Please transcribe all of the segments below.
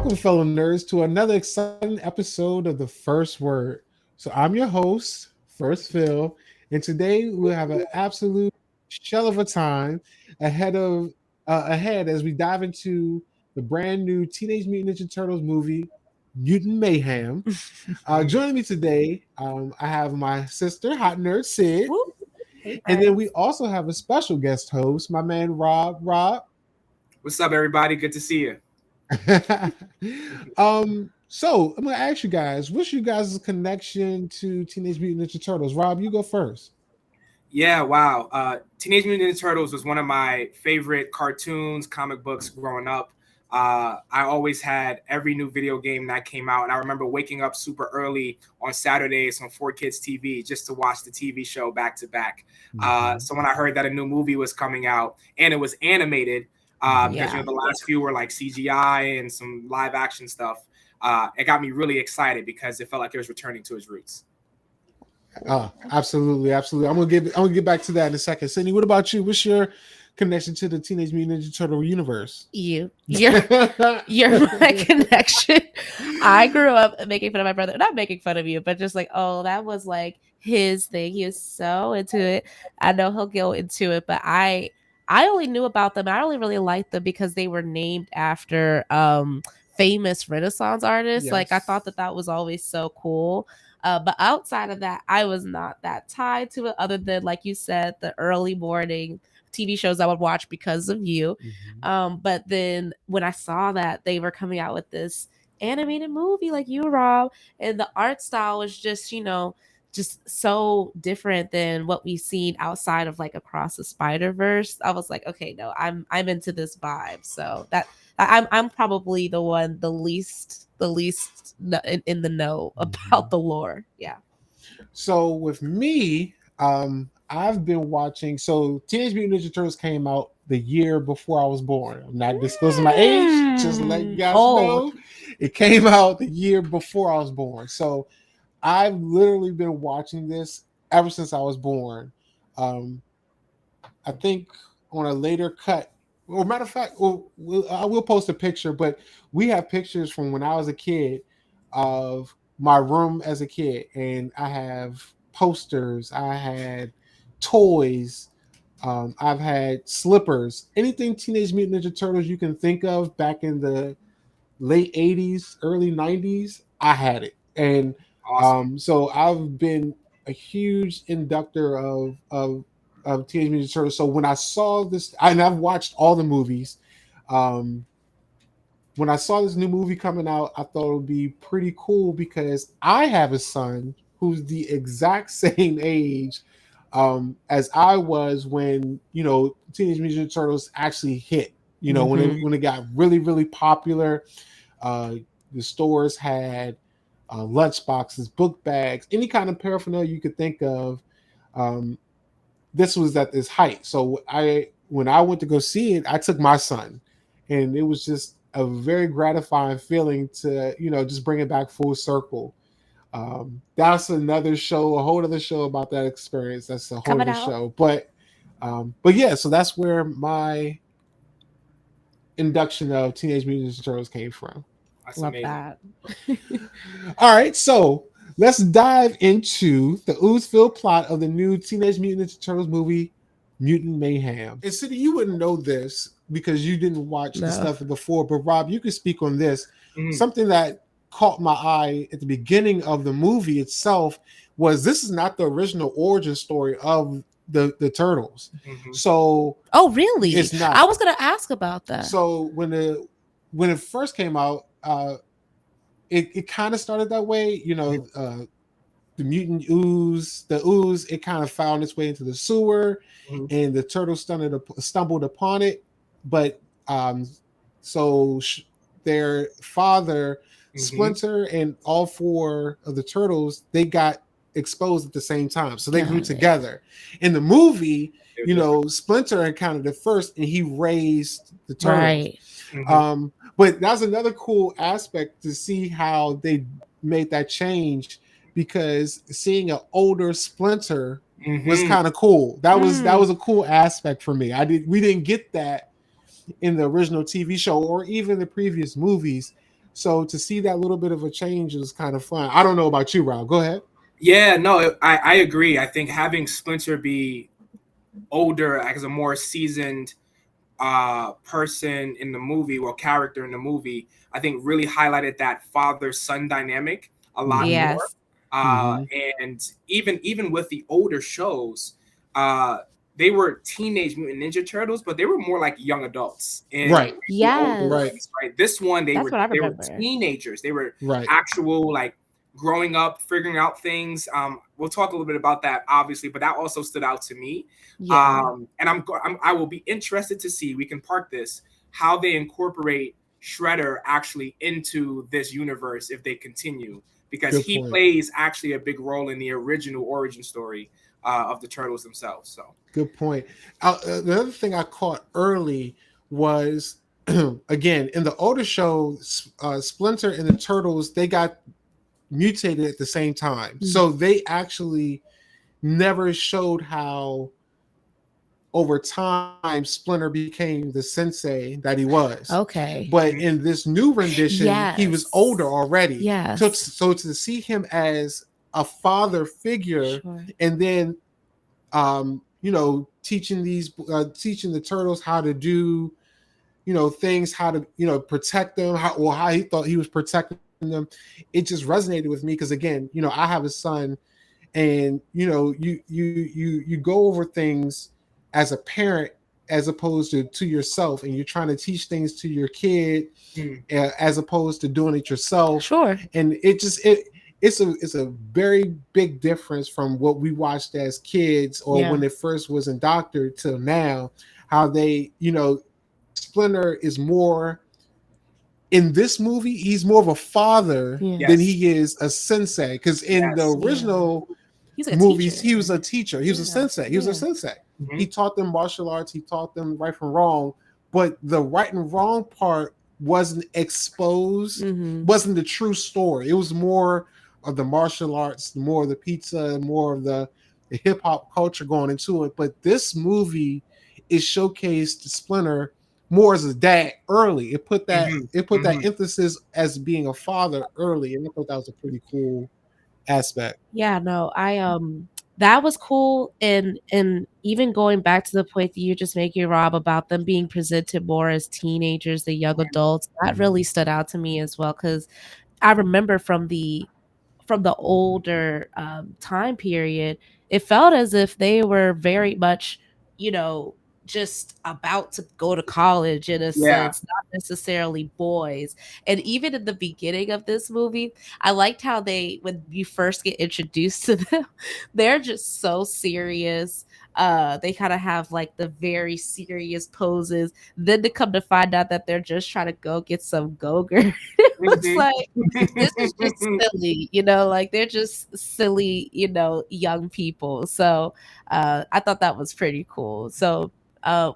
Welcome, fellow nerds, to another exciting episode of the First Word. So, I'm your host, First Phil, and today we'll have an absolute shell of a time ahead as we dive into the brand new Teenage Mutant Ninja Turtles movie, Mutant Mayhem. Joining me today, I have my sister, Hot Nerd Sid, Whoop. Hey, and then friends. we also have a special guest host, my man Rob. Rob. What's up, everybody? Good to see you. So I'm gonna ask you guys, what's you guys' connection to Teenage Mutant Ninja Turtles? Rob, you go first. Yeah, wow. Teenage Mutant Ninja Turtles was one of my favorite cartoons, comic books growing up. I always had every new video game that came out, and I remember waking up super early on Saturdays on 4Kids TV just to watch the TV show back to back. So when I heard that a new movie was coming out and it was animated, because the last few were like CGI and some live action stuff, it got me really excited because it felt like it was returning to its roots. Absolutely. I'm gonna get back to that in a second. Sydney, what about you? What's your connection to the Teenage Mutant Ninja Turtle universe? You're my connection. I grew up making fun of my brother. Not making fun of you, but just like, oh, that was like his thing. He was so into it. I know he'll go into it, but I only knew about them. I only really liked them because they were named after famous Renaissance artists. Yes. Like I thought that was always so cool. But outside of that, I was not that tied to it, other than, like you said, the early morning TV shows I would watch because of you. But then when I saw that they were coming out with this animated movie, like you, Rob, and the art style was just, just so different than what we've seen outside of like Across the Spider-Verse. I was like, okay, no, I'm into this vibe. So that I'm probably the least in the know about the lore. Yeah. So with me, I've been watching. So Teenage Mutant Ninja Turtles came out the year before I was born. I'm not disclosing my age, just to let you guys know. It came out the year before I was born. So I've literally been watching this ever since I was born. I think on a later cut, or matter of fact, I will post a picture, but we have pictures from when I was a kid of my room as a kid, and I have posters, I had toys, I've had slippers, anything Teenage Mutant Ninja Turtles you can think of back in the late 80s, early 90s, I had it. And Awesome. so I've been a huge inductor of Teenage Mutant Ninja Turtles. So when I saw this, and I've watched all the movies, when I saw this new movie coming out, I thought it would be pretty cool because I have a son who's the exact same age as I was when Teenage Mutant Ninja Turtles actually hit. When it got really, really popular, the stores had lunch boxes, book bags, any kind of paraphernalia you could think of. This was at this height. So when I went to go see it, I took my son, and it was just a very gratifying feeling to just bring it back full circle. That's another show, a whole other show about that experience. That's a whole other show. But yeah, so that's where my induction of Teenage Mutant Ninja Turtles came from. That's Love amazing. that. All right, so let's dive into the ooze-filled plot of the new Teenage Mutant Ninja Turtles movie, Mutant Mayhem. And City, you wouldn't know this because you didn't watch the stuff before, but Rob, you could speak on this. Something that caught my eye at the beginning of the movie itself was this is not the original origin story of the Turtles. So really? It's not. I was gonna ask about that. So when it first came out, it kind of started that way. The mutant ooze, it kind of found its way into the sewer, and the turtles stumbled upon it. But their father, Splinter, and all four of the turtles, they got exposed at the same time, so they grew together. In the movie, Splinter encountered it first, and he raised the turtles. Right. But that's another cool aspect to see how they made that change, because seeing an older Splinter was kind of cool. That was a cool aspect for me. We didn't get that in the original TV show or even the previous movies. So to see that little bit of a change is kind of fun. I don't know about you, Rob. Go ahead. Yeah, no, I agree. I think having Splinter be older as a more seasoned person in the movie, well, character in the movie, I think really highlighted that father-son dynamic a lot more. Yes. And even with the older shows, uh, they were teenage Mutant Ninja Turtles, but they were more like young adults in Right. the older Right. Yes. ones, right? This one, That's what I they were remember. teenagers. They were Right. actual like growing up, figuring out things. We'll talk a little bit about that, obviously, but that also stood out to me. Yeah. And I will be interested to see, we can park this, how they incorporate Shredder actually into this universe if they continue, because Good he point. plays actually a big role in the original origin story of the Turtles themselves. So Good point. The other thing I caught early was, again, in the older show, Splinter and the Turtles, they got mutated at the same time. So they actually never showed how over time Splinter became the sensei that he was. Okay. But in this new rendition, he was older already. Yes. So to see him as a father figure, Sure. and then teaching the turtles how to do, things, how to, protect them, how he thought he was protecting them. It just resonated with me because, again, I have a son, and you go over things as a parent as opposed to yourself, and you're trying to teach things to your kid as opposed to doing it yourself. Sure. And it's a very big difference from what we watched as kids, or when it first was indoctored, till now, how they, Splinter is more, in this movie, he's more of a father than he is a sensei, because in the original movies, he was a teacher, he was a sensei, he taught them martial arts, he taught them right from wrong, but the right and wrong part wasn't exposed, wasn't the true story. It was more of the martial arts, more of the pizza, more of the hip-hop culture going into it. But this movie is showcased Splinter more as a dad early. It put that emphasis as being a father early, and I thought that was a pretty cool aspect. Yeah, no, that was cool, and even going back to the point that you just making, Rob, about them being presented more as teenagers, the young adults, that really stood out to me as well, because I remember from the older time period, it felt as if they were very much, just about to go to college in a sense, not necessarily boys. And even in the beginning of this movie, I liked how when you first get introduced to them, they're just so serious. They kind of have like the very serious poses. Then to come to find out that they're just trying to go get some Go-Gurt, it was like, this is just silly, like they're just silly, young people. So I thought that was pretty cool. So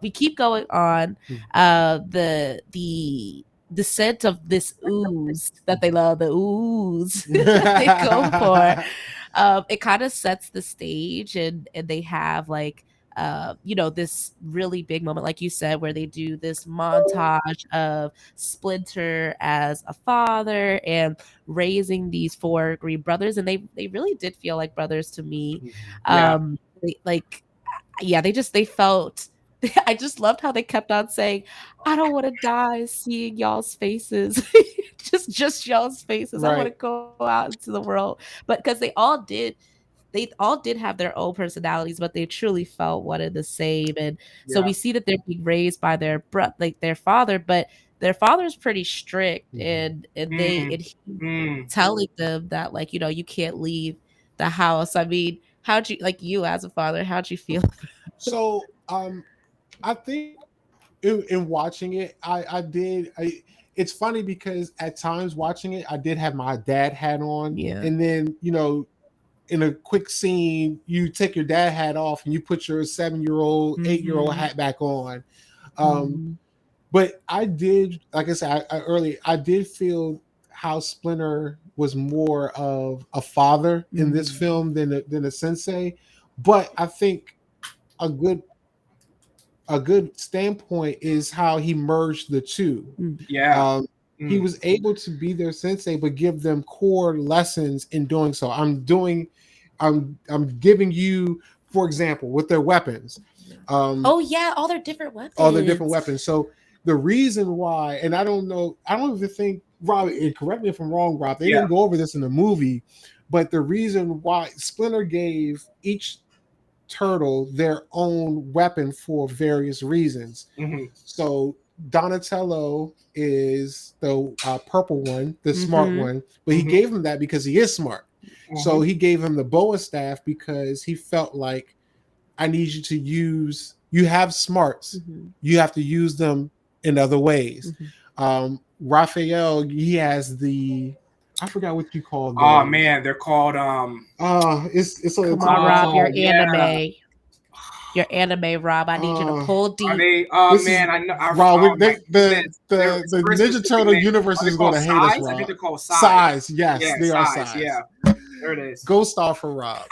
we keep going on. The descent of this ooze that they love, the ooze that they go for. It kind of sets the stage, and they have like this really big moment, like you said, where they do this montage of Splinter as a father and raising these 4 green brothers, and they really did feel like brothers to me. They felt. I just loved how they kept on saying, "I don't want to die seeing y'all's faces, just y'all's faces. I want to go out into the world." But because they all did have their own personalities, but they truly felt one and the same. And so we see that they're being raised by their father, but their father's pretty strict, and he's telling them that, like, you can't leave the house. I mean, how'd you as a father, how'd you feel? So I think in watching it, it's funny because at times watching it, I did have my dad hat on, and then in a quick scene, you take your dad hat off and you put your 7-year-old, 8-year-old hat back on. But I did, like I said, I did feel how Splinter was more of a father in this film than a sensei. But I think a good standpoint is how he merged the two. he was able to be their sensei, but give them core lessons in doing so. I'm giving you, for example, with their weapons. Oh yeah, all their different weapons. All their different weapons. So the reason why, and I don't even think, Rob, and correct me if I'm wrong, Rob, they didn't go over this in the movie, but the reason why Splinter gave each turtle their own weapon for various reasons. So Donatello is the purple one, the smart one, but he gave him that because he is smart. So he gave him the boa staff because he felt like, I need you to use, you have smarts, you have to use them in other ways. Raphael, he has the, I forgot what you call them. Oh man, they're called it's Come on, Rob, your anime. Your anime, Rob. I need you to pull deep. Are they, man, I know. Rob, the Ninja Turtle universe is going to hate us, Rob. I think they're called size. Size, yes, they are size. Yeah, there it is. Gold star for Rob.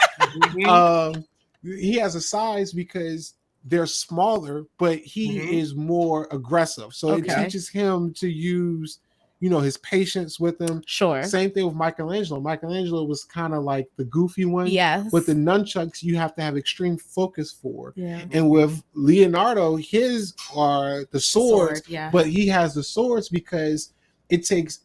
He has a size because they're smaller, but he is more aggressive. So it teaches him to use, his patience with them. Sure. Same thing with Michelangelo. Michelangelo was kind of like the goofy one. Yes. But the nunchucks you have to have extreme focus for. Yeah. And with Leonardo, his are the swords. But he has the swords because it takes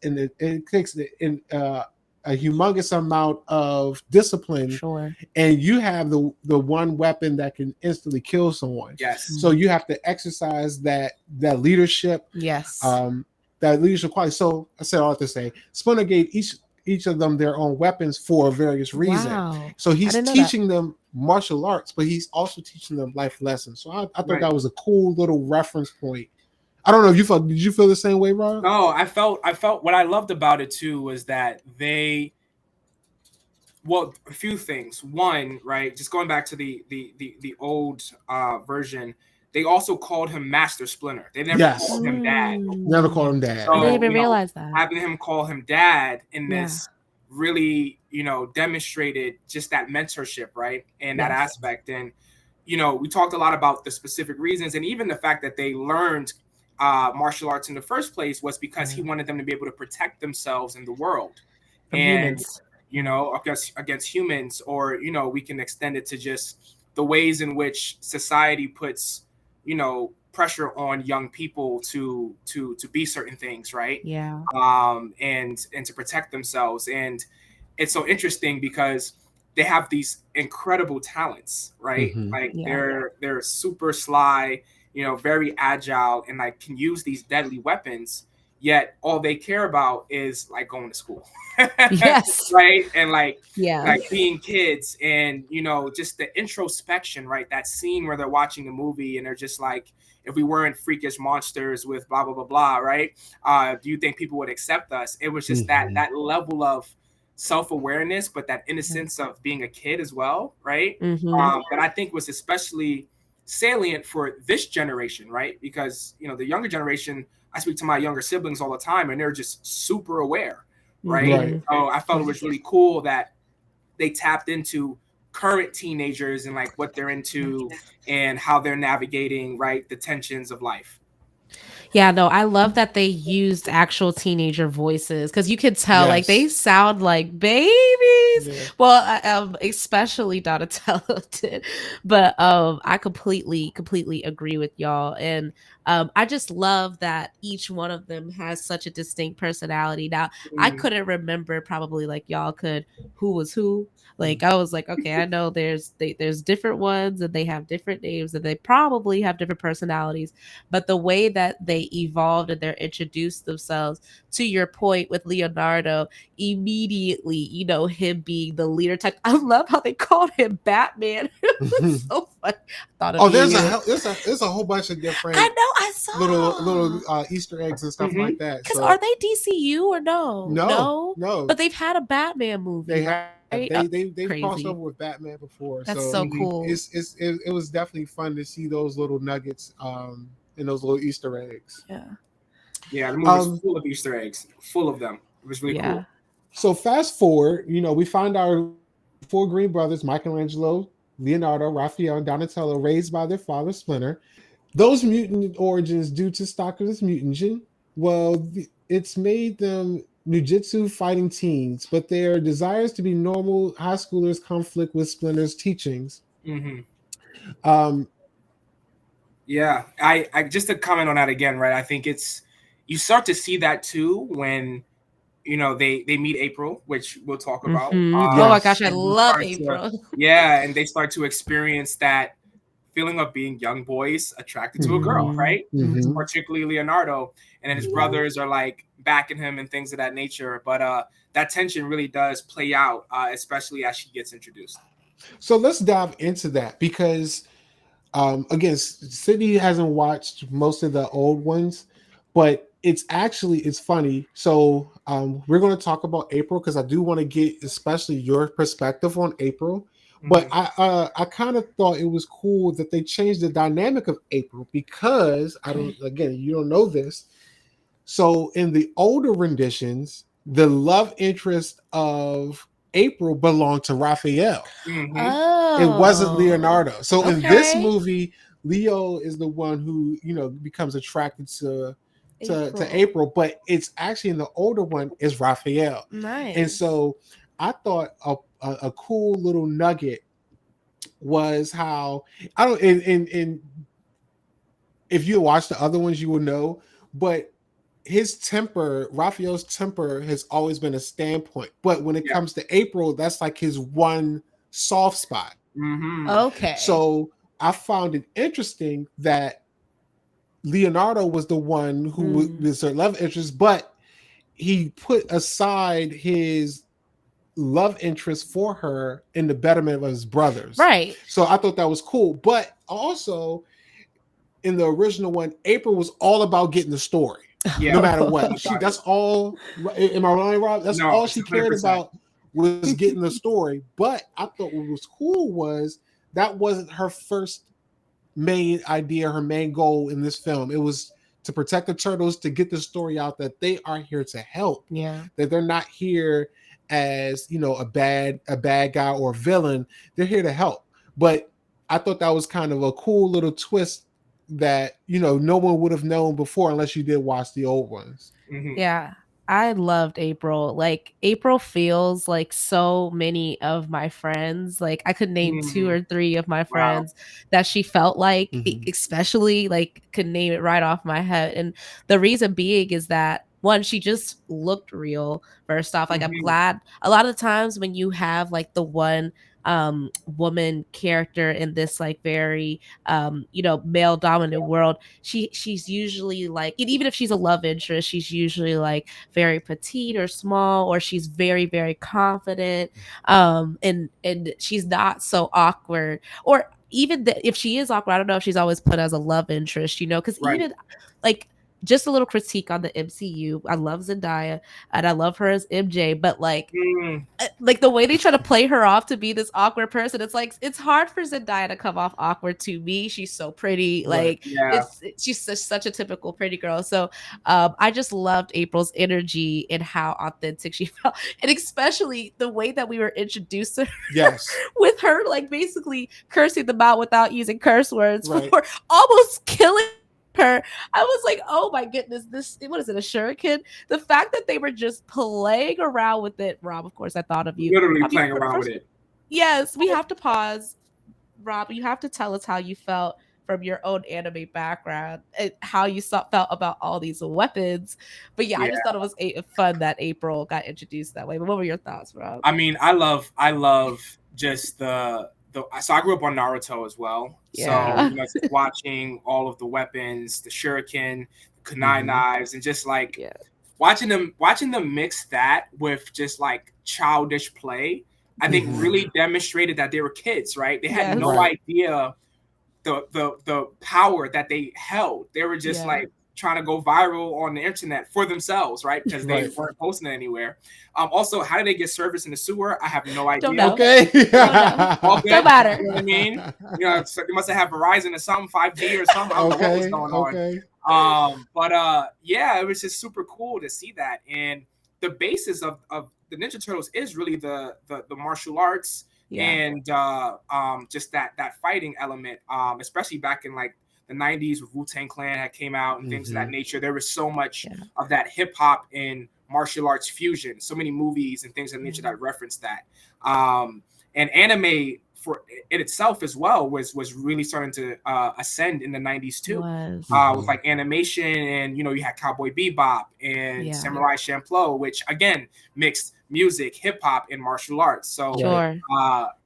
a humongous amount of discipline. Sure. And you have the one weapon that can instantly kill someone. Yes. So you have to exercise that leadership. Yes. That leadership quality. So I said all to say, Splinter gave each of them their own weapons for various reasons. Wow. So he's teaching them martial arts, but he's also teaching them life lessons. So I thought that was a cool little reference point. I don't know if did you feel the same way, Ron? No, I felt what I loved about it too was that a few things. One, right, just going back to the old version, they also called him Master Splinter. They never called him Dad. Never called him Dad. So, I didn't even realize that. Having him call him Dad in this really, demonstrated just that mentorship, right? And that aspect. And, we talked a lot about the specific reasons, and even the fact that they learned martial arts in the first place was because he wanted them to be able to protect themselves in the world. Humans. Against humans, or, we can extend it to just the ways in which society puts, pressure on young people to be certain things, right? Yeah. And to protect themselves. And it's so interesting because they have these incredible talents, right? Like they're super sly, very agile, and like can use these deadly weapons. Yet all they care about is like going to school. Yes. Right. And like being kids, and just the introspection, right? That scene where they're watching a movie and they're just like, if we weren't freakish monsters with blah blah blah blah, right? Do you think people would accept us? It was just that level of self-awareness, but that innocence of being a kid as well, right? That I think was especially salient for this generation, right? Because the younger generation, I speak to my younger siblings all the time, and they're just super aware, right? So I felt it was really cool that they tapped into current teenagers and like what they're into and how they're navigating, right, the tensions of life. Yeah, no, I love that they used actual teenager voices, because you could tell like they sound like babies. Well, especially Donatello did, but I completely agree with y'all, and I just love that each one of them has such a distinct personality. Now, I couldn't remember, probably like y'all could, who was who. Like I was like, okay, I know there's different ones and they have different names and they probably have different personalities, but the way that they evolved and they're introduced themselves, to your point with Leonardo, immediately, him being the leader type. I love how they called him Batman. It was so funny. I thought there's a whole bunch of different. I know, I saw little Easter eggs and stuff like that. Because are they DCU or no? No. But they've had a Batman movie. They've crossed over with Batman before. That's so cool. It was definitely fun to see those little nuggets and those little Easter eggs. Yeah, the movie was full of Easter eggs, full of them. It was really cool. So fast forward, we find our four Green brothers, Michelangelo, Leonardo, Raphael, and Donatello, raised by their father Splinter. Those mutant origins due to Stocker's mutagen. Well, it's made them ninjutsu fighting teens, but their desires to be normal high schoolers conflict with Splinter's teachings. Mm-hmm. Um, Yeah, I just to comment on that again, right? I think it's you start to see that too when they meet April, which we'll talk about. Oh my yes. gosh, I And they love start April. and they start to experience that feeling of being young boys attracted to a girl, Mhm. right? Mhm. Particularly Leonardo, and then his brothers are like backing him and things of that nature. But that tension really does play out, especially as she gets introduced. So let's dive into that because again, Sydney hasn't watched most of the old ones, but it's funny. So we're going to talk about April because I do want to get especially your perspective on April. But Mhm. I kind of thought it was cool that they changed the dynamic of April because I don't again you don't know this. So in the older renditions, the love interest of April belonged to Raphael. Mhm. It wasn't Oh, Leonardo. So in this okay. movie, Leo is the one who becomes attracted to April. April, but it's actually in the older one is Raphael. And Nice. so I thought a cool little nugget was how I don't in if you watch the other ones you will know, but his temper, Raphael's temper has always been a standpoint. But when it Yeah. comes to April, that's like his one soft spot. Mhm. Okay. So I found it interesting that Leonardo was the one who was her love interest, but he put aside his love interest for her in the betterment of his brothers. Right. So I thought that was cool. But also in the original one, April was all about getting the story. No Yeah. matter what. Got it. That's all. Am I wrong, Rob? That's No, all it's she cared 100%. about was getting the story. But I thought what was cool was that wasn't her first main idea, her main goal in this film. It was to protect the turtles, to get the story out that they are here to help. Yeah. That they're not here as a bad guy or a villain. They're here to help. But I thought that was kind of a cool little twist that no one would have known before unless you did watch the old ones. Mhm. Yeah. I loved April. Like April feels like so many of my friends. Like I could name two Mm. or three of my Wow. friends that she felt like, Mhm. especially like could name it right off my head. And the reason being is that one, she just looked real. First off, like I'm Mhm. glad a lot of the times when you have like the one woman character in this like very male dominant world, she's usually like, and even if she's a love interest, she's usually like very petite or small, or she's very very confident, and she's not so awkward, or even if she is awkward, I don't know if she's always put as a love interest, because Right. even like just a little critique on the MCU. I love Zendaya and I love her as MJ, but Mm. like the way they try to play her off to be this awkward person, it's like it's hard for Zendaya to come off awkward to me. She's so pretty, Right. like Yeah. she's such a typical pretty girl. So I just loved April's energy and how authentic she felt, and especially the way that we were introduced to her Yes. with her like basically cursing them out without using curse words Right. for almost killing her. I was like, oh my goodness, this, what is it, a shuriken? The fact that they were just playing around with it. Rob, of course I thought of you. Literally Rob, playing around with first, it. yes, we have to pause. Rob, you have to tell us how you felt from your own anime background and how you felt about all these weapons. But yeah, I Yeah. just thought it was fun that April got introduced that way. But what were your thoughts, Rob? I mean, I love just the so I grew up on Naruto as well. So, Yeah. just watching all of the weapons, the shuriken, kunai Mhm. knives, and just like Yeah. watching them mix that with just like childish play, I think Mhm. really demonstrated that they were kids, right? They had Yes. no Right. idea the power that they held. They were just Yeah. like trying to go viral on the internet for themselves, right? Because they Right. weren't posting it anywhere. Also, how did they get service in the sewer? I have no Don't idea. know. Okay. Don't know. All Don't good. matter. You know what I mean? So they must have had Verizon or something, 5G or something. I don't know what was Okay. going on. Okay. But yeah, it was just super cool to see that. And the basis of the Ninja Turtles is really the martial arts Yeah. and just that fighting element, especially back in like the the 90s with Wu-Tang Clan had came out and things of that Mhm. nature. There was so much of that hip hop and martial arts fusion, so many movies and things of nature that referenced that. And anime for it itself as well was really starting to ascend in the 90s too. With like animation, and you know, you had Cowboy Bebop and Samurai Champloo, which again mixed music, hip hop, and martial arts. So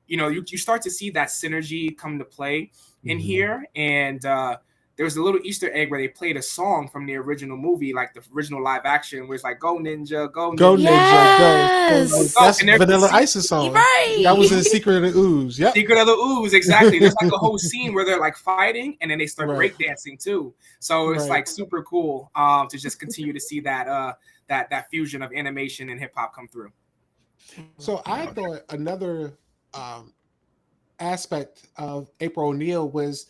you know, you start to see that synergy come to play in here. And there was a little Easter egg where they played a song from the original movie, like the original live action, where it's like "Go Ninja, go Ninja, go Ninja, go." That's And there's Vanilla Ice's song. That was in Secret of the Ooze. Yep. Secret of the Ooze, exactly. There's like a whole scene where they're like fighting, and then they start breakdancing too. So it's like super cool to just continue to see that that fusion of animation and hip hop come through. So I thought another aspect of April O'Neil was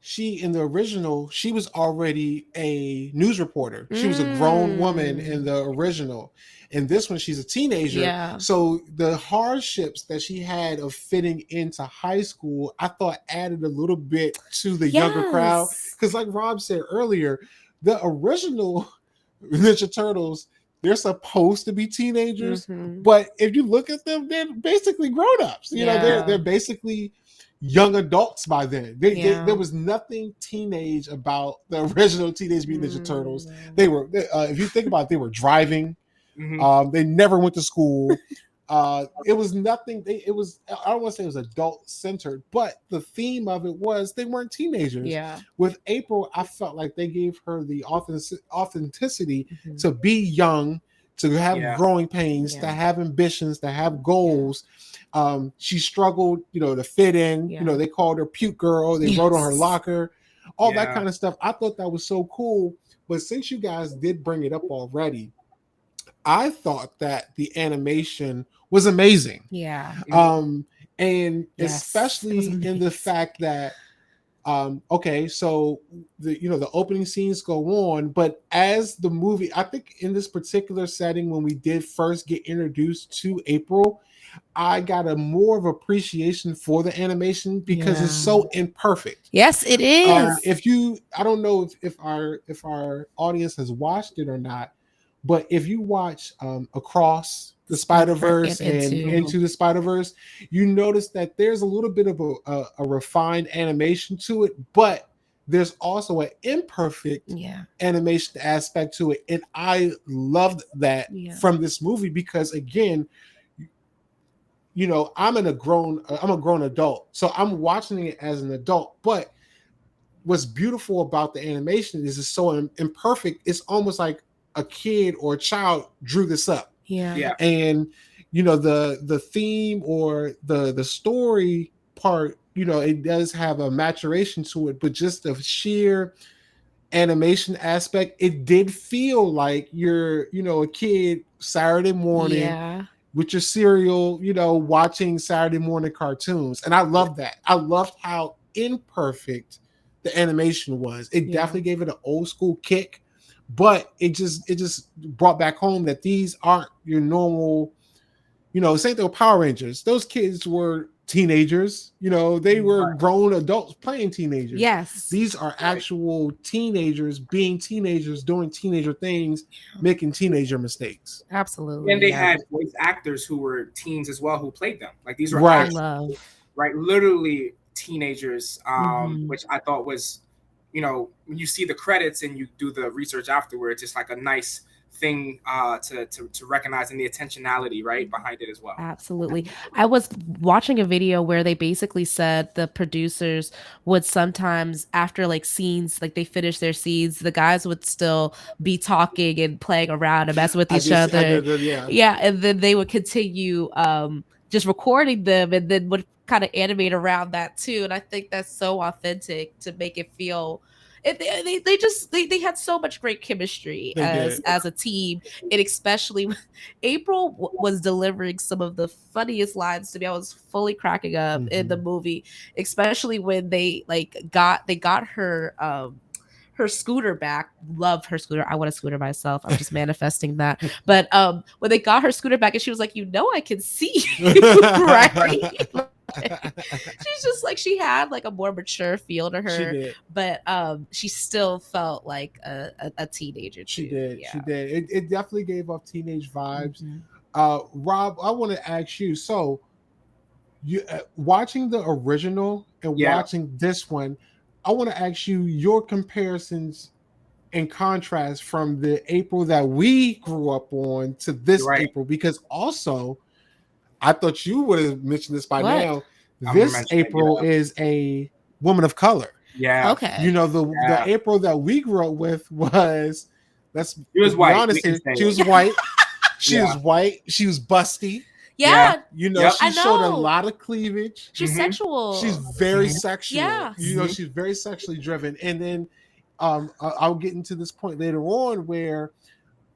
she, in the original, she was already a news reporter. She was a grown woman in the original. In this one, she's a teenager. So the hardships that she had of fitting into high school, I thought added a little bit to the younger crowd. Because like Rob said earlier, the original Ninja Turtles, they're supposed to be teenagers, but if you look at them, they're basically grown-ups. You know, they're basically young adults by then. There was nothing teenage about the original Teenage Mutant Ninja Turtles. They were, if you think about it, they were driving. They never went to school. It was nothing. It was, I don't want to say it was adult centered, but the theme of it was they weren't teenagers. With April, I felt like they gave her the authenticity to be young, to have growing pains, to have ambitions, to have goals. She struggled, you know, to fit in. You know, they called her Puke Girl. They wrote on her locker, all that kind of stuff. I thought that was so cool. But since you guys did bring it up already, I thought that the animation was amazing. And especially in the fact that okay, so the opening scenes go on, but as the movie, I think in this particular setting, when we did first get introduced to April, I got a more of appreciation for the animation because it's so imperfect. Yes, it is. I don't know if our audience has watched it or not, but if you watch Across the Spider-Verse and Into the Spider-Verse, you notice that there's a little bit of a refined animation to it, but there's also an imperfect animation aspect to it. And I loved that from this movie because, again, you know, I'm a grown adult, so I'm watching it as an adult. But what's beautiful about the animation is it's so imperfect. It's almost like a kid or a child drew this up. And you know, the theme or the story part, you know, it does have a maturation to it, but just the sheer animation aspect, it did feel like you're, you know, a kid Saturday morning with your cereal, you know, watching Saturday morning cartoons. And I love that. I loved how imperfect the animation was. It definitely gave it an old school kick, but it just brought back home that these aren't your normal, you know, St. Power Rangers. Those kids were teenagers, you know, they were grown adults playing teenagers. These are actual teenagers being teenagers, doing teenager things, making teenager mistakes. Absolutely. And they had voice actors who were teens as well who played them. Like these were actually, literally teenagers, which I thought was, you know, when you see the credits and you do the research afterwards, it's like a nice thing to recognize, and the intentionality behind it as well. Absolutely. I was watching a video where they basically said the producers would sometimes, after like scenes, like they finish their scenes, the guys would still be talking and playing around and messing with each other. And then they would continue just recording them, and then would kind of animate around that too. And I think that's so authentic to make it feel. They had so much great chemistry as a team, and especially April was delivering some of the funniest lines to me. I was fully cracking up in the movie, especially when they got her her scooter back. Love her scooter. I want a scooter myself. I'm just manifesting that. But when they got her scooter back, and she was like, "You know, I can see you," right? She's just like, she had like a more mature feel to her. She did. But she still felt like a teenager too. She did. Yeah. She did. It definitely gave off teenage vibes. Mm-hmm. Rob, I want to ask you. So, you watching the original and watching this one, I want to ask you your comparisons and contrast from the April that we grew up on to this April, because also I thought you would have mentioned this by now. This April is a woman of color. Yeah. Okay. You know, the April that we grew up with was, she was white. Honest here, she was white. She was white. She was busty. Yeah. You know, she showed a lot of cleavage. She's sexual. She's very sexual. Yeah. You know, she's very sexually driven. And then I'll get into this point later on where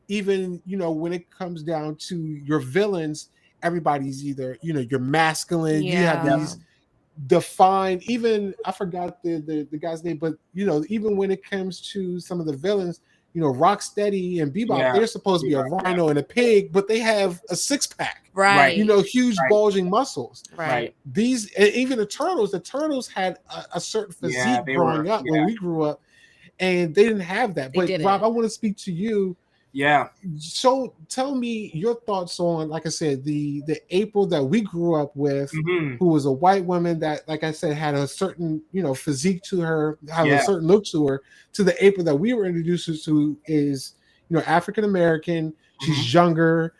even, you know, when it comes down to your villains, everybody's either, you know, you're masculine, you have these defined, even I forgot the guy's name, but you know, even when it comes to some of the villains, you know, Rocksteady and Bebop, they're supposed to be a rhino and a pig, but they have a six-pack, right? You know, huge bulging muscles, right? These, even the turtles had a certain physique growing up when we grew up, and they didn't have that. But Rob, I want to speak to you. Yeah. So tell me your thoughts on, like I said, the April that we grew up with, who was a white woman that, like I said, had a certain, you know, physique to her, had a certain look to her, to the April that we were introduced to is, you know, African American. She's younger.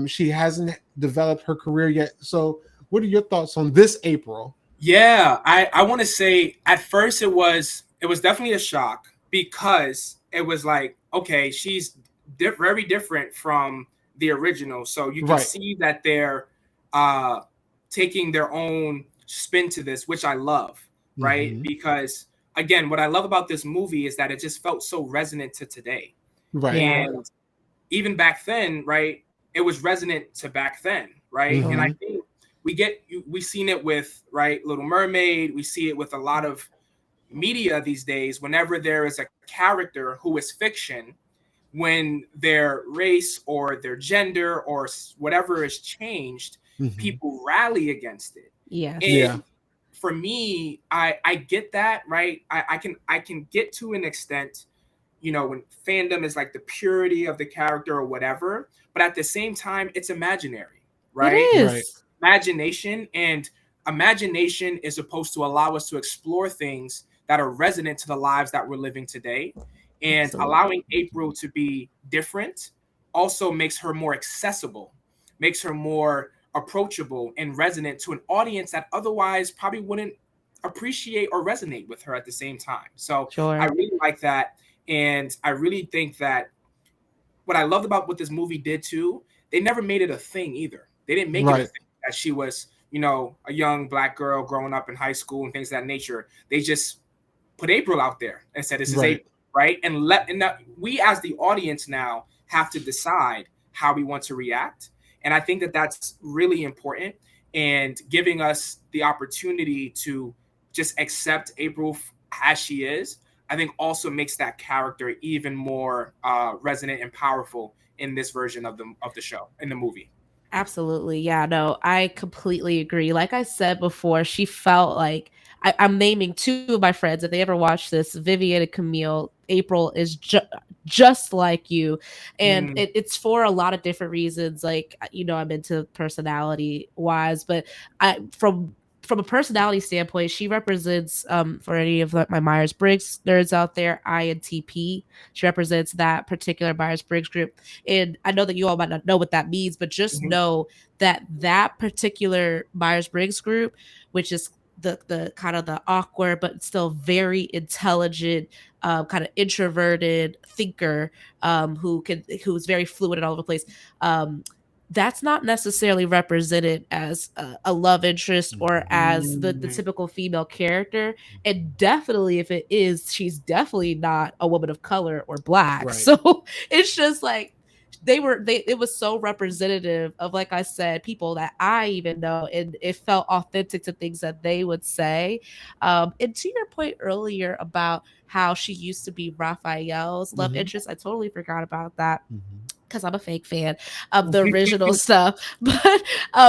She hasn't developed her career yet. So what are your thoughts on this April? Yeah, I want to say at first it was definitely a shock, because it was like, okay, she's very different from the original. So you can see that they're taking their own spin to this, which I love, right? Because again, what I love about this movie is that it just felt so resonant to today. Right. And even back then, right, it was resonant to back then, right? And I think we've seen it with, right, Little Mermaid. We see it with a lot of media these days. Whenever there is a character who is fiction, when their race or their gender or whatever is changed, people rally against it. And for me, I get that, right? I can get to an extent, you know, when fandom is like the purity of the character or whatever, but at the same time, it's imaginary, right? It is. Imagination is supposed to allow us to explore things that are resonant to the lives that we're living today. And allowing April to be different also makes her more accessible, makes her more approachable and resonant to an audience that otherwise probably wouldn't appreciate or resonate with her at the same time. So I really like that. And I really think that what I loved about what this movie did too, they never made it a thing either. They didn't make it a thing that she was, you know, a young Black girl growing up in high school and things of that nature. They just put April out there and said, this is April. Right. And we as the audience now have to decide how we want to react. And I think that that's really important, and giving us the opportunity to just accept April as she is, I think also makes that character even more resonant and powerful in this version of the show, in the movie. Absolutely. Yeah, no, I completely agree. Like I said before, she felt like I'm naming two of my friends. If they ever watch this, Vivian and Camille, April is just like you. And it's for a lot of different reasons. Like, you know, I'm into personality wise, but from a personality standpoint, she represents, for any of my Myers-Briggs nerds out there, INTP. She represents that particular Myers-Briggs group. And I know that you all might not know what that means, but just know that particular Myers-Briggs group, which is the kind of the awkward but still very intelligent, kind of introverted thinker, who's very fluid and all over the place, that's not necessarily represented as a love interest or as the typical female character. And definitely, if it is, she's definitely not a woman of color or Black. So it's just like it was so representative of, like I said, people that I even know, and it felt authentic to things that they would say. And to your point earlier about how she used to be Raphael's love interest, I totally forgot about that. because I'm a fake fan of the original stuff. But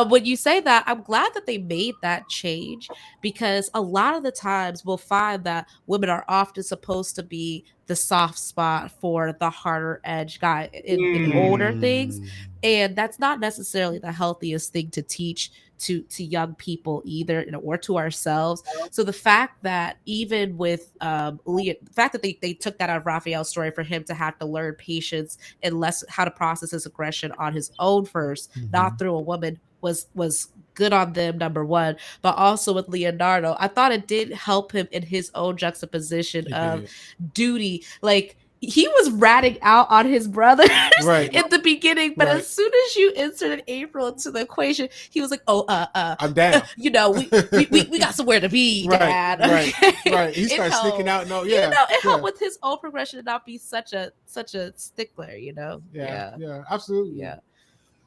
when you say that, I'm glad that they made that change, because a lot of the times we'll find that women are often supposed to be the soft spot for the harder edge guy in older things. And that's not necessarily the healthiest thing to teach to young people either, or to ourselves. So the fact that even with Leah, the fact that they took that out of Raphael's story for him to have to learn patience and how to process his aggression on his own first, not through a woman, was good on them, number one. But also with Leonardo, I thought it did help him in his own juxtaposition of duty. Like, he was ratting out on his brothers in the beginning, but as soon as you inserted April into the equation, he was like, "Oh, I'm down. You know, we got somewhere to be, Dad." Right. He started sneaking out. No, yeah, it helped with his own progression to not be such a stickler. Yeah, absolutely. Yeah.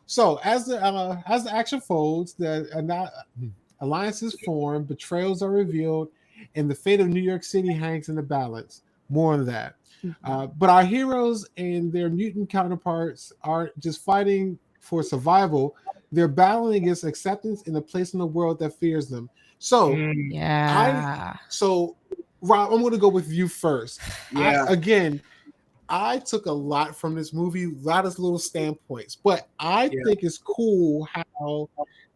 So as the action folds, the alliances form, betrayals are revealed, and the fate of New York City hangs in the balance. More on that. But our heroes and their mutant counterparts aren't just fighting for survival. They're battling against acceptance and a place in the world that fears them. So, Rob, I'm going to go with you first. Yeah. I took a lot from this movie, a lot of little standpoints, but I think it's cool how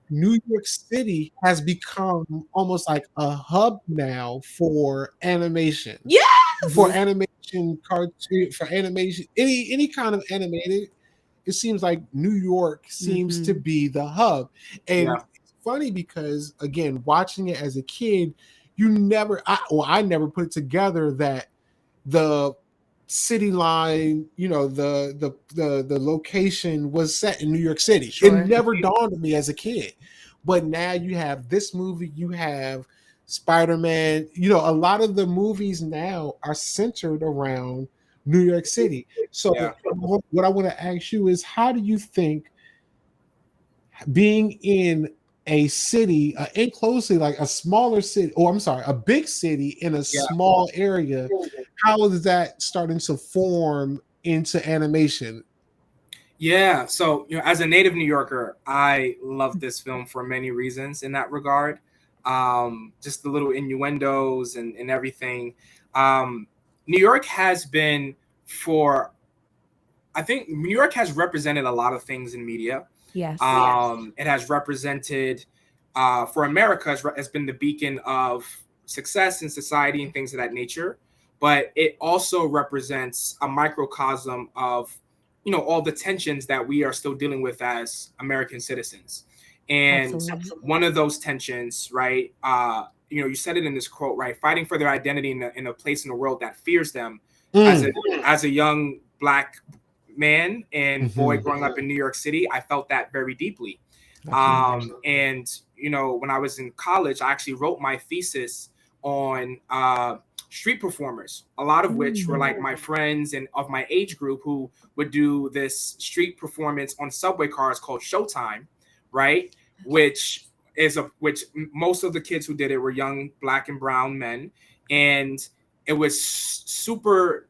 New York City has become almost like a hub now for animation. Yes! For animation, cartoon, for animation, any kind of animated, it seems like New York seems to be the hub. And it's funny because, again, watching it as a kid, I never put it together that the city line, the location was set in New York City. Sure. It never dawned on me as a kid. But now you have this movie, you have Spider-Man, a lot of the movies now are centered around New York City. So what I want to ask you is, how do you think being in a city, enclosely, like a smaller city, a big city in a small area, how is that starting to form into animation? Yeah, so as a native New Yorker, I love this film for many reasons in that regard. Just the little innuendos and everything. New York has been I think New York has represented a lot of things in media. Yes. It has represented, for America, has been the beacon of success in society and things of that nature. But it also represents a microcosm of, all the tensions that we are still dealing with as American citizens. And one of those tensions, right? You said it in this quote, right? Fighting for their identity in a place in the world that fears them. As a young Black man and boy growing up in New York City, I felt that very deeply. And when I was in college, I actually wrote my thesis on street performers, a lot of which were like my friends and of my age group who would do this street performance on subway cars called Showtime, right? Which most of the kids who did it were young Black and brown men, and it was super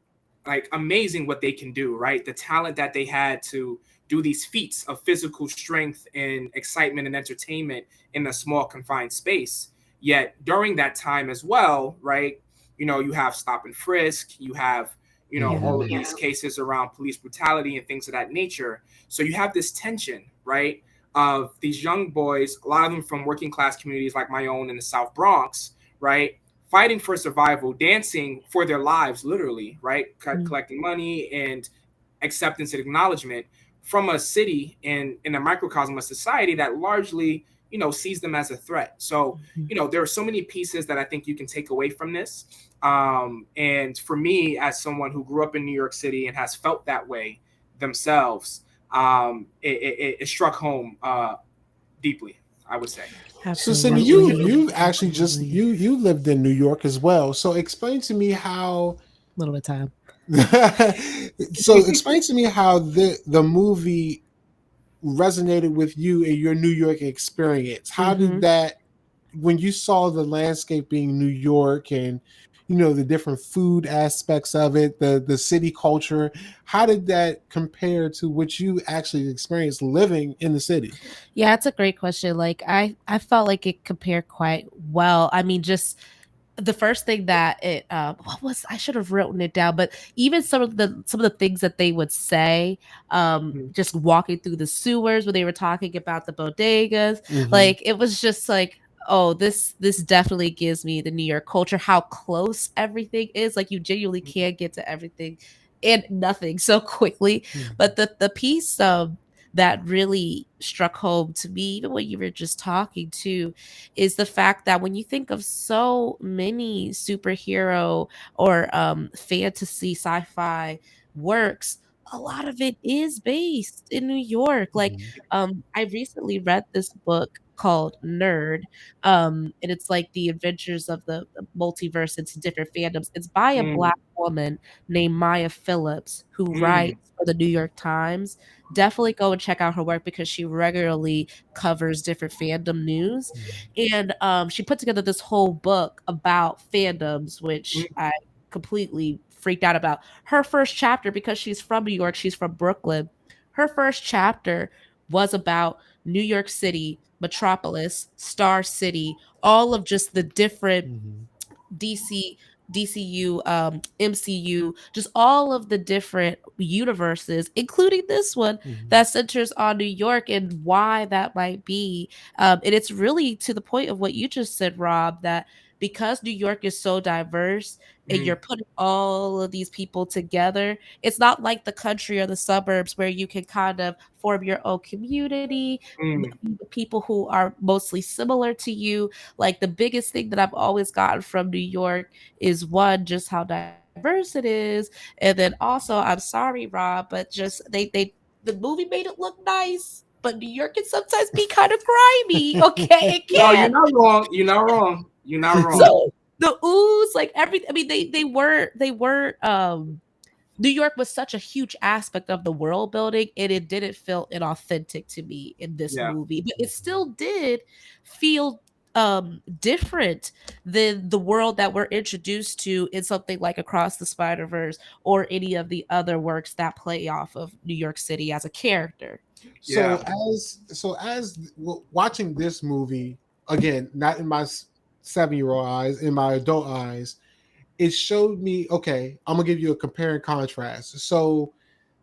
amazing what they can do, right? The talent that they had to do these feats of physical strength and excitement and entertainment in a small confined space. Yet during that time as well, right, you have stop and frisk, you have, all of these cases around police brutality and things of that nature. So you have this tension, right, of these young boys, a lot of them from working class communities like my own in the South Bronx, right, fighting for survival, dancing for their lives, literally, right, collecting money and acceptance and acknowledgement from a city in a microcosm of society that largely, sees them as a threat. So, there are so many pieces that I think you can take away from this. And for me, as someone who grew up in New York City and has felt that way themselves, it struck home deeply, I would say. So, Cindy, you actually you lived in New York as well. So, explain to me how. A little bit of time. So, explain to me how the movie resonated with you in your New York experience. How did that, when you saw the landscape being New York and the different food aspects of it, the city culture. How did that compare to what you actually experienced living in the city? Yeah, it's a great question. Like I felt like it compared quite well. I mean, just the first thing that it what was I should have written it down, but even some of the things that they would say, Mhm. just walking through the sewers when they were talking about the bodegas, Mm-hmm. like it was just like, oh, this definitely gives me the New York culture, how close everything is. Like you genuinely can't get to everything and nothing so quickly. But the piece that really struck home to me, even when you were just talking to, is the fact that when you think of so many superhero or fantasy sci-fi works, a lot of it is based in New York. Like, Mm-hmm. I recently read this book called Nerd, and it's like the adventures of the multiverse into different fandoms. It's by a Mm, black woman named Maya Phillips who mm, writes for the New York Times. Definitely go and check out her work because she regularly covers different fandom news. And she put together this whole book about fandoms, which mm, I completely freaked out about. Her first chapter, because she's from New York, she's from Brooklyn. Her first chapter was about New York City, Metropolis, Star City, all of just the different Mm-hmm. DC, DCU, MCU, just all of the different universes, including this one Mm-hmm. that centers on New York and why that might be. And it's really to the point of what you just said, Rob, that because New York is so diverse and mm, you're putting all of these people together, it's not like the country or the suburbs where you can kind of form your own community, mm, people who are mostly similar to you. Like the biggest thing that I've always gotten from New York is one, just how diverse it is, and then also, I'm sorry, Rob, but just they the movie made it look nice, but New York can sometimes be kind of grimy. Okay, it No, you're can. not wrong. You're not wrong. You're not wrong. So the ooze, like every, I mean, they weren't. New York was such a huge aspect of the world building, and it didn't feel inauthentic to me in this Yeah. movie, but it still did feel different than the world that we're introduced to in something like Across the Spider-Verse or any of the other works that play off of New York City as a character. So Yeah. watching this movie again, not in my 7-year-old eyes, in my adult eyes, it showed me. Okay, I'm gonna give you a compare and contrast. So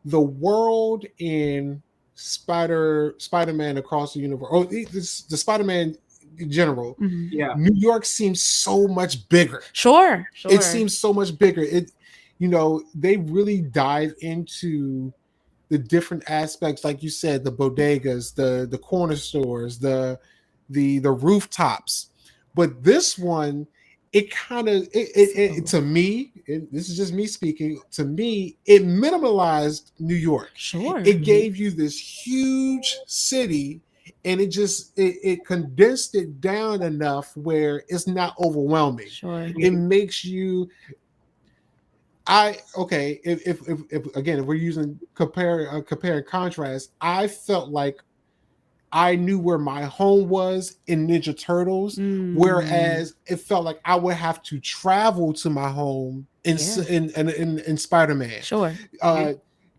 the world in Spider-Man Across the Universe, or the Spider-Man in general, Mhm. Yeah. New York seems so much bigger. Sure, It sure. seems so much bigger. They really dive into the different aspects, like you said, the bodegas, the corner stores, the rooftops. But this one, it kind of it to me, this is just me speaking. To me, it minimalized New York. Sure. It gave you this huge city, and it condensed it down enough where it's not overwhelming. Sure. It Mm, makes you I okay. If again, if we're using compare and contrast, I felt like I knew where my home was in Ninja Turtles, Mm, whereas it felt like I would have to travel to my home yeah. in Spider Man. Sure. mhm, Uh,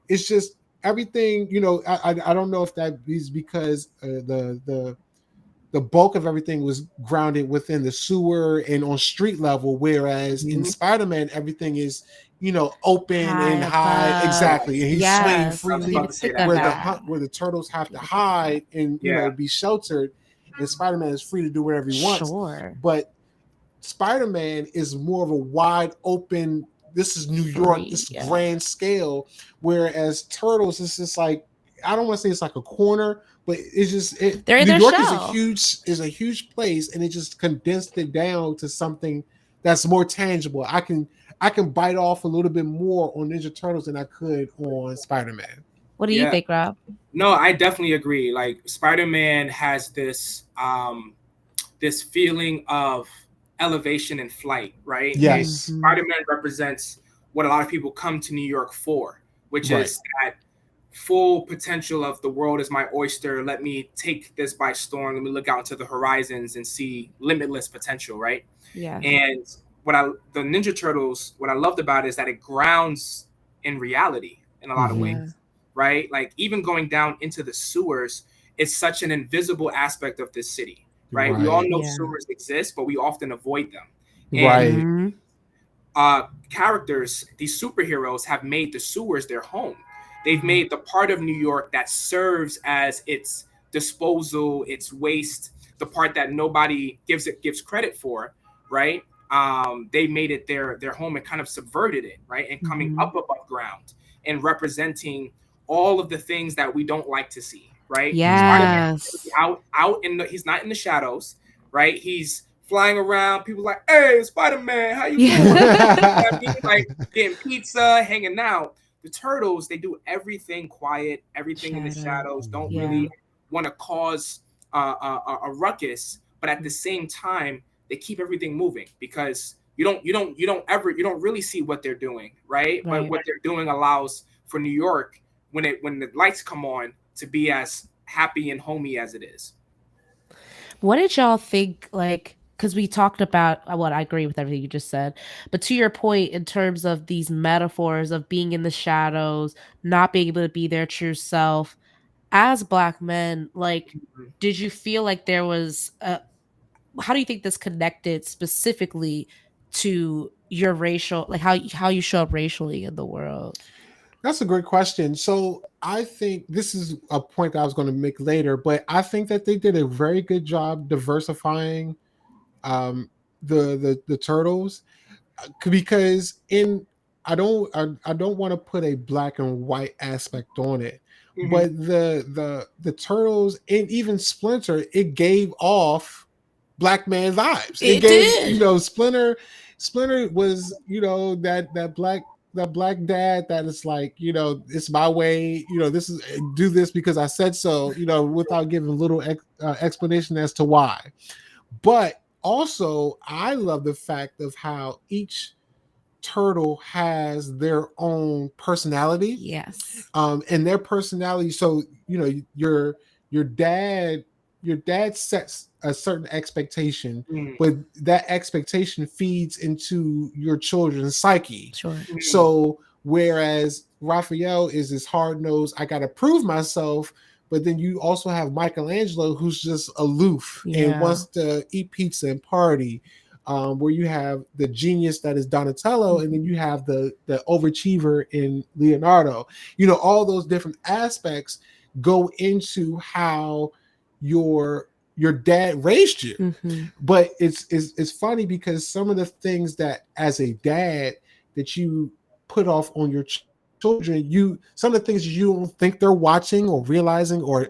it's just everything. I don't know if that is because the bulk of everything was grounded within the sewer and on street level, whereas in mhm. Spider-Man, everything is, open and High high, above. Right. exactly, and he's swaying Yes, I was I didn't freely, about even to say think that. of where Yeah. that. where the turtles have to Didn't even think of that. hide and Yeah. be sheltered, and Spider-Man is free to do whatever he wants. Sure. But Spider-Man is more of a wide open. This is New York, Free, this yeah. grand scale, whereas Turtles is just like, I don't want to say it's like a corner, but it's just They're in New their York shell. is a huge place, and it just condensed it down to something that's more tangible. I can bite off a little bit more on Ninja Turtles than I could on Spider-Man. What do you Yeah. think, Rob? No, I definitely agree. Like Spider-Man has this feeling of elevation and flight, right? And Yes, Mhm. Spider-Man represents what a lot of people come to New York for, which right. is that full potential of the world is my oyster. Let me take this by storm. Let me look out into the horizons and see limitless potential, right? Yes. And the Ninja Turtles, what I loved about it is that it grounds in reality in a lot of ways, right? Like even going down into the sewers, it's such an invisible aspect of this city, right? We all know sewers exist, but we often avoid them. And characters, these superheroes, have made the sewers their home. They've made the part of New York that serves as its disposal, its waste, the part that nobody gives credit for, right? They made it their home and kind of subverted it, right? And coming up above ground and representing all of the things that we don't like to see, right? Yes. Out in the, he's not in the shadows, right? He's flying around. People like, hey, Spider-Man, how you doing? I mean, like getting pizza, hanging out. The Turtles, they do everything quiet, everything in the shadows. Don't really want to cause a ruckus, but at the same time, they keep everything moving because you don't really see what they're doing, right? But what they're doing allows for New York when the lights come on to be as happy and homey as it is. What did y'all think, like, because we talked about what I agree with everything you just said, but to your point, in terms of these metaphors of being in the shadows, not being able to be their true self, as Black men, like, did you feel like there was how do you think this connected specifically to your racial, like how you show up racially in the world? That's a great question. So I think this is a point that I was going to make later, but I think that they did a very good job diversifying the turtles, because I don't want to put a black and white aspect on it, but the turtles and even Splinter, it gave off black man vibes. It gave did. Splinter was that black dad that is like, it's my way, this is, do this because I said so, without giving little explanation as to why. But also, I love the fact of how each turtle has their own personality. Yes. And their personality. So, your dad sets a certain expectation, but that expectation feeds into your children's psyche. Sure. So whereas Raphael is this hard-nosed, I gotta prove myself, but then you also have Michelangelo, who's just aloof and wants to eat pizza and party. Where you have the genius that is Donatello, and then you have the overachiever in Leonardo. All those different aspects go into how your dad raised you. But it's funny because some of the things that as a dad that you put off on your children, some of the things you don't think they're watching or realizing or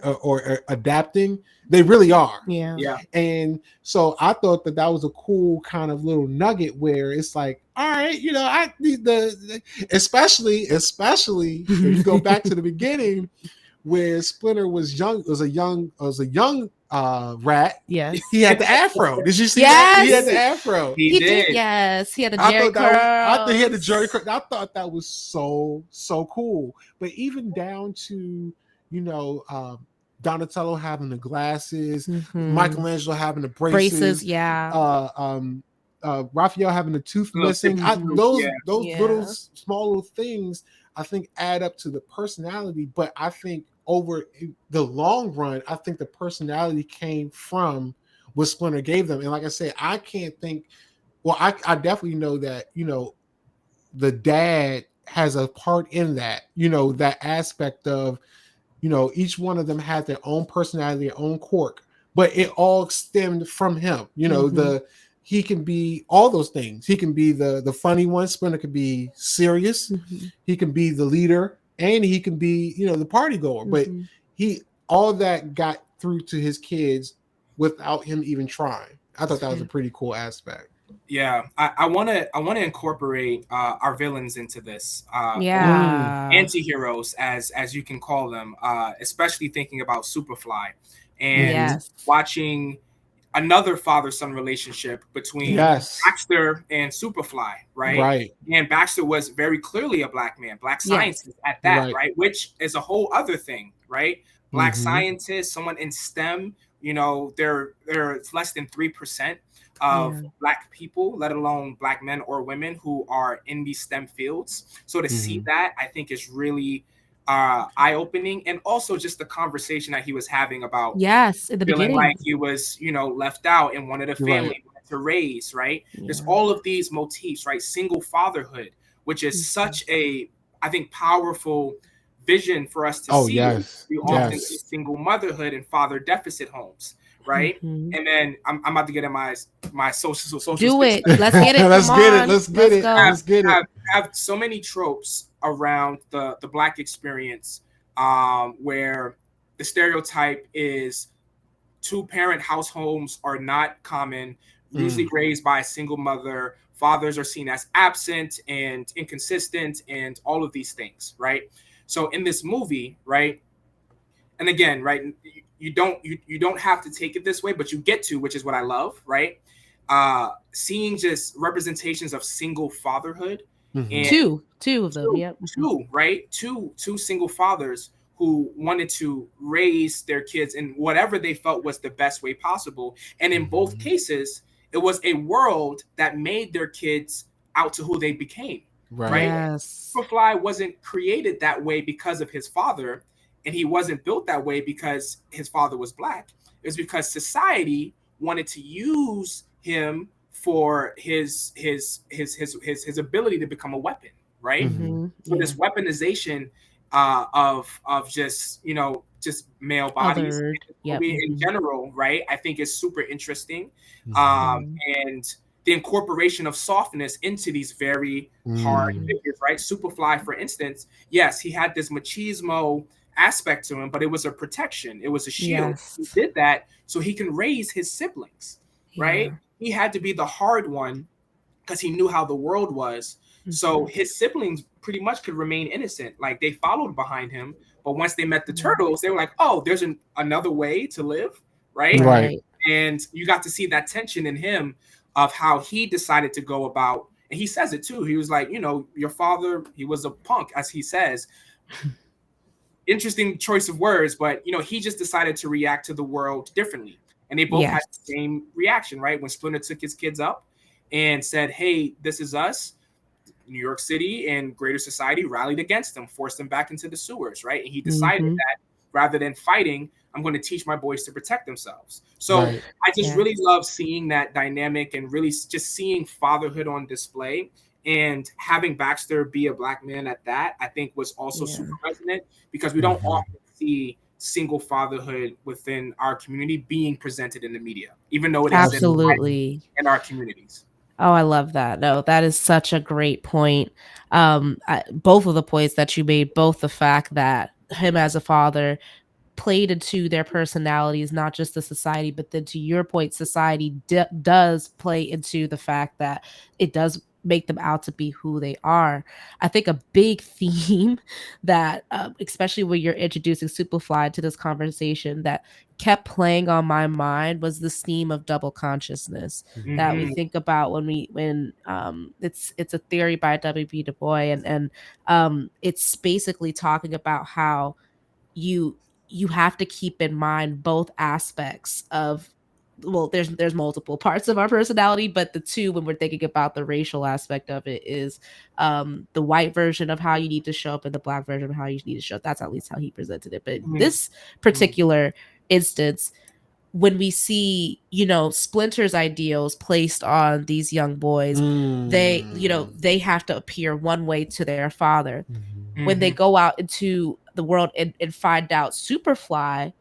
adapting, they really are. Yeah. And so I thought that was a cool kind of little nugget where it's like, all right, I need especially if you go back to the beginning where Splinter was a young rat. Yes. He had the afro. Did you see that? He had the afro. He did. Yes. He had the Jerry curls. I thought he had the Jerry curls. I thought that was so cool. But even down to, Donatello having the glasses, Michelangelo having the braces. Raphael having the tooth missing. Those little small little things, I think, add up to the personality. But I think over the long run, I think the personality came from what Splinter gave them. And like I said, I can't think. Well, I definitely know that the dad has a part in that. That aspect of each one of them had their own personality, their own quirk, but it all stemmed from him. He can be all those things. He can be the funny one. Splinter could be serious. He can be the leader, and he can be, the party goer. But all that got through to his kids without him even trying. I thought that was a pretty cool aspect. Yeah, I want to incorporate our villains into this. Anti-heroes, as you can call them, especially thinking about Superfly and watching another father-son relationship between Baxter and Superfly, right? And Baxter was very clearly a black man, black scientist at that, right? Which is a whole other thing, right? Black scientist, someone in STEM, You know, there's less than 3% of Black people, let alone Black men or women, who are in these STEM fields. So to see that, I think is really eye-opening. And also just the conversation that he was having about in the feeling beginning, like he was, you know, left out and wanted a family to raise, right? There's all of these motifs, right? Single fatherhood, which is such a, I think, powerful vision for us to see. We often see single motherhood and father deficit homes, right? And then I'm about to get in my social do it. Let's get it. Let's get it. Have so many tropes around the Black experience, where the stereotype is 2-parent households are not common, usually raised by a single mother. Fathers are seen as absent and inconsistent and all of these things, right? So in this movie, right, and again, right, you don't have to take it this way, but you get to, which is what I love, right? Seeing just representations of single fatherhood, and two of them, two single fathers who wanted to raise their kids in whatever they felt was the best way possible, and in both cases, it was a world that made their kids out to who they became. Right? Superfly wasn't created that way because of his father, and he wasn't built that way because his father was Black. It was because society wanted to use him for his ability to become a weapon, right? So this weaponization of just, you know, just male bodies in general, right? I think is super interesting, and the incorporation of softness into these very hard figures, right? Superfly, for instance, yes, he had this machismo aspect to him, but it was a protection. It was a shield. He did that so he can raise his siblings, right? He had to be the hard one because he knew how the world was. So his siblings pretty much could remain innocent. Like, they followed behind him, but once they met the turtles, they were like, oh, there's another way to live, right? And you got to see that tension in him of how he decided to go about, and he says it too. He was like, you know, your father, he was a punk, as he says. Interesting choice of words, but, you know, he just decided to react to the world differently. And they both had the same reaction, right? When Splinter took his kids up and said, hey, this is us, New York City and greater society rallied against them, forced them back into the sewers, right? And he decided that rather than fighting, I'm going to teach my boys to protect themselves. So I just really love seeing that dynamic and really just seeing fatherhood on display, and having Baxter be a Black man at that, I think was also super resonant, because we don't often see single fatherhood within our community being presented in the media, even though it is in our communities. Oh, I love that. No, that is such a great point. Both of the points that you made, both the fact that him as a father played into their personalities, not just the society, but then to your point, society does play into the fact that it does make them out to be who they are. I think a big theme that, especially when you're introducing Superfly to this conversation, that kept playing on my mind was this theme of double consciousness that we think about when it's a theory by W.B. Du Bois, and it's basically talking about how you have to keep in mind both aspects of, well, there's multiple parts of our personality, but the two, when we're thinking about the racial aspect of it, is the white version of how you need to show up and the Black version of how you need to show up. That's at least how he presented it. But this particular instance, when we see, you know, Splinter's ideals placed on these young boys, they, you know, they have to appear one way to their father. When they go out into the world and find out Superfly,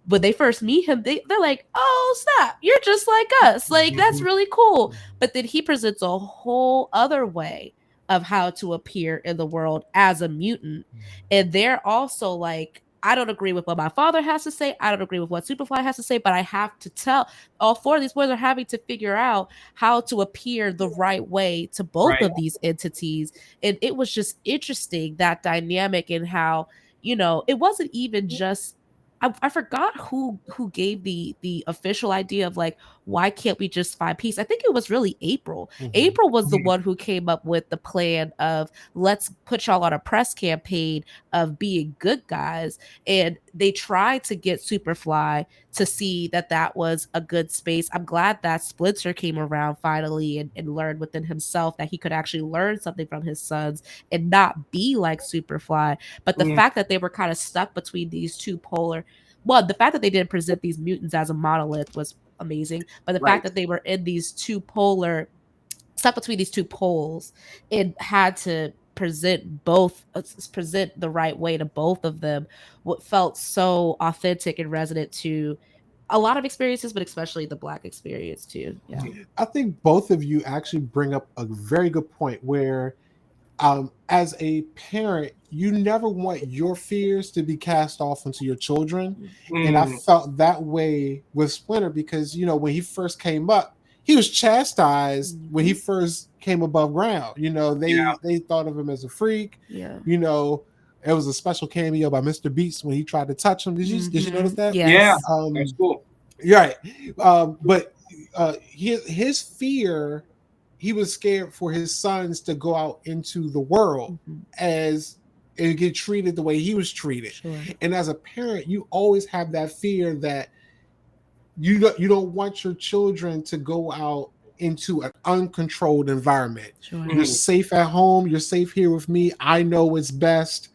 when they first meet him, they're like, oh snap, you're just like us, like that's really cool. But then he presents a whole other way of how to appear in the world as a mutant, and they're also like, I don't agree with what my father has to say, I don't agree with what Superfly has to say, but I have to tell. All four of these boys are having to figure out how to appear the right way to both of these entities. And it was just interesting, that dynamic, and how, you know, it wasn't even just, I forgot who gave the official idea of like, why can't we just find peace? I think it was really April. Mhm. April was the one who came up with the plan of let's put y'all on a press campaign of being good guys. And they tried to get Superfly to see that that was a good space. I'm glad that Splinter came around finally and learned within himself that he could actually learn something from his sons and not be like Superfly. But the fact that they were kind of stuck between these two polar, well, the fact that they didn't present these mutants as a monolith was amazing. But the fact that they were in these two polar, stuck between these two poles, it had to present both, present the right way to both of them, what felt so authentic and resonant to a lot of experiences, but especially the Black experience too. Yeah, I think both of you actually bring up a very good point where as a parent, you never want your fears to be cast off onto your children. And I felt that way with Splinter because, you know, when he first came up, he was chastised when he first came above ground. You know, they thought of him as a freak. Yeah. You know, it was a special cameo by Mr. Beast when he tried to touch him. Did you notice that? Yes. Yeah, that's cool. Right. But his fear, he was scared for his sons to go out into the world as and get treated the way he was treated. Sure. And as a parent, you always have that fear that you don't want your children to go out into an uncontrolled environment. Sure. You're safe at home. You're safe here with me. I know what's best.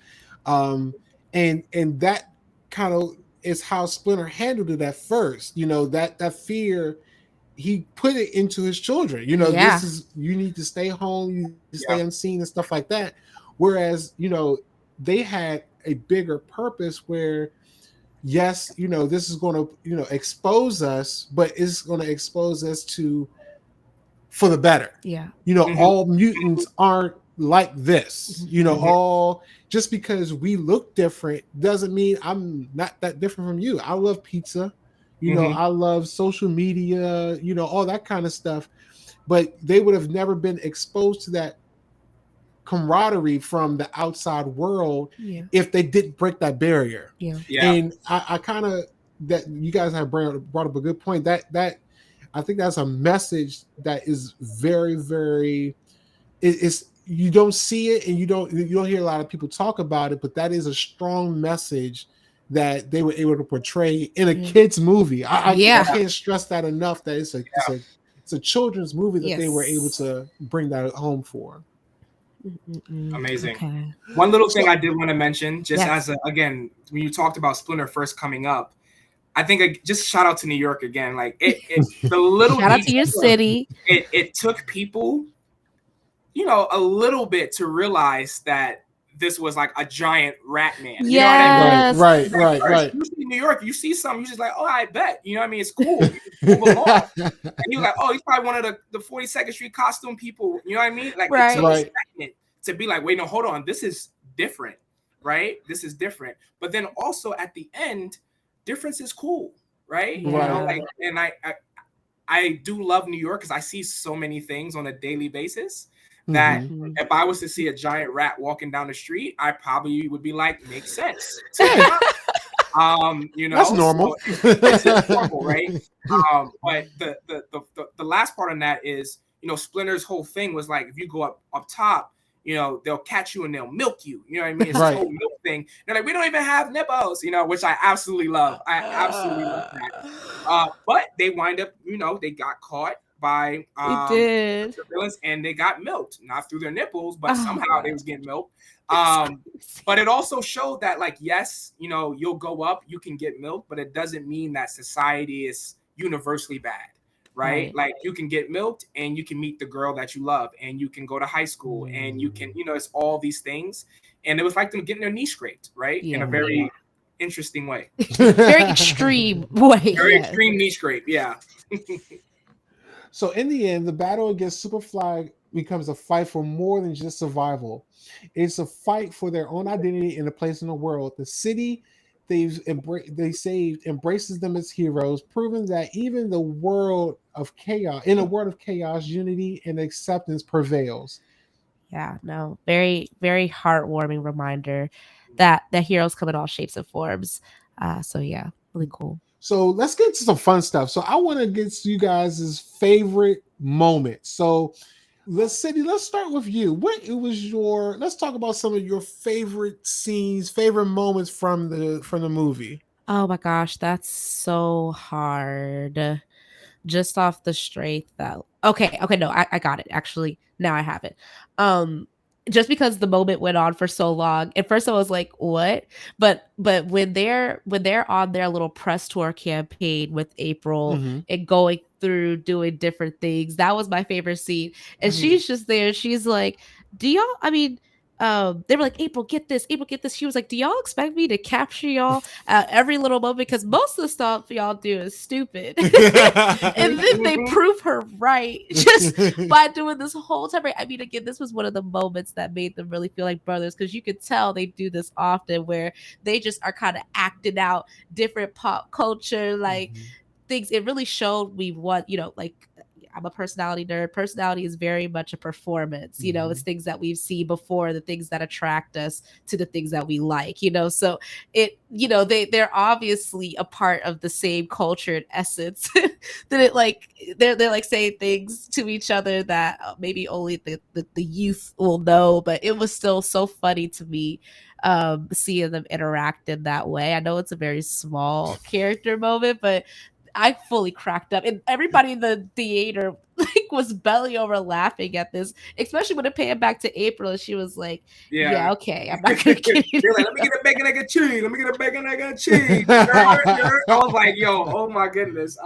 And that kind of is how Splinter handled it at first. You know, that fear, he put it into his children. You know, this is, you need to stay home, you need to stay unseen and stuff like that. Whereas, you know, they had a bigger purpose where, yes, you know, this is going to, you know, expose us, but it's going to expose us for the better. Yeah. You know, all mutants aren't like this. You know, all just because we look different doesn't mean I'm not that different from you. I love pizza. You know, I love social media, you know, all that kind of stuff. But they would have never been exposed to that camaraderie from the outside world if they didn't break that barrier. And I kind of, that you guys have brought up a good point. That I think that's a message that is very, very, it's you don't see it and you don't hear a lot of people talk about it, but that is a strong message that they were able to portray in a kids movie. I can't stress that enough, that it's a children's movie that they were able to bring that home for. Amazing. Okay. One little thing I did want to mention, just as again, when you talked about Splinter first coming up, I think just shout out to New York again. Like the little shout out to your city. It took people, you know, a little bit to realize that this was like a giant rat man. You know what I mean? Right. You see New York, you see something, you just like, oh, I bet. You know what I mean? It's cool. Move along. And you're like, oh, he's probably one of the 42nd Street costume people. You know what I mean? Like, it's a second to be like, wait, no, hold on. This is different, right? This is different. But then also at the end, difference is cool, right? You know, like, and I do love New York because I see so many things on a daily basis that if I was to see a giant rat walking down the street, I probably would be like, makes sense. You know, that's normal. So it's normal, right? But the last part on that is, you know, Splinter's whole thing was like, if you go up top, you know, they'll catch you and they'll milk you. You know what I mean? It's this whole milk thing. They're like, we don't even have nipples, you know, which I absolutely love. I absolutely love that. But they wind up, you know, they got caught by the villains and they got milked, not through their nipples, but somehow they was getting milked. But it also showed that, like, yes, you know, you'll go up, you can get milked, but it doesn't mean that society is universally bad, right? Like, you can get milked and you can meet the girl that you love and you can go to high school and you can, you know, it's all these things. And it was like them getting their knee scraped, right? In a very interesting way. Very extreme way. Very extreme knee scrape, So in the end, the battle against Superfly becomes a fight for more than just survival. It's a fight for their own identity and a place in the world. The city they saved embraces them as heroes, proving that even in a world of chaos, unity and acceptance prevails. Yeah, no, very, very heartwarming reminder that heroes come in all shapes and forms. So yeah, really cool. So let's get to some fun stuff. So I want to get to you guys' favorite moments. So let's start with you. Let's talk about some of your favorite scenes, favorite moments from the movie. Oh my gosh, that's so hard. Just off the strength that okay, no, I got it. Actually, now I have it. Um just because the moment went on for so long, at first I was like, what? But when they're on their little press tour campaign with April Mm-hmm. and going through doing different things, that was my favorite scene. And Mm-hmm. she's just there, she's like, do y'all, I mean, they were like, April, get this. She was like, do y'all expect me to capture y'all at every little moment? Because most of the stuff y'all do is stupid. And then they prove her right just by doing this whole time. I mean, again, this was one of the moments that made them really feel like brothers, because you could tell they do this often where they just are kind of acting out different pop culture, like things. It really showed we want, like, I'm a personality nerd. Personality is very much a performance. It's things that we've seen before, the things that attract us to the things that we like, so they're obviously a part of the same culture in essence. That it like they're like saying things to each other that maybe only the youth will know, but it was still so funny to me seeing them interact in that way. I know it's a very small character moment, but I fully cracked up, and everybody in the theater was belly over laughing at this, especially when it panned back to April, and she was like, "Yeah, okay, I'm not gonna get you." They're like, "Let me get a bacon, egg, and cheese. Let me get a bacon, egg, and cheese." I was like, "Yo, oh my goodness!"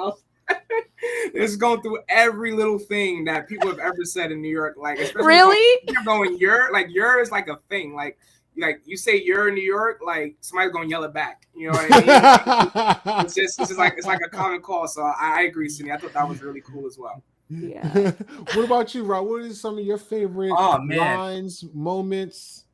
It's going through every little thing that people have ever said in New York. Like, especially really, you're going, "You're" is like a thing. Like you say "you're" in New York, like somebody's gonna yell it back. You know what I mean? It's like a common call. So I agree, Sydney. I thought that was really cool as well. Yeah. What about you, Rob? What are some of your favorite lines, moments?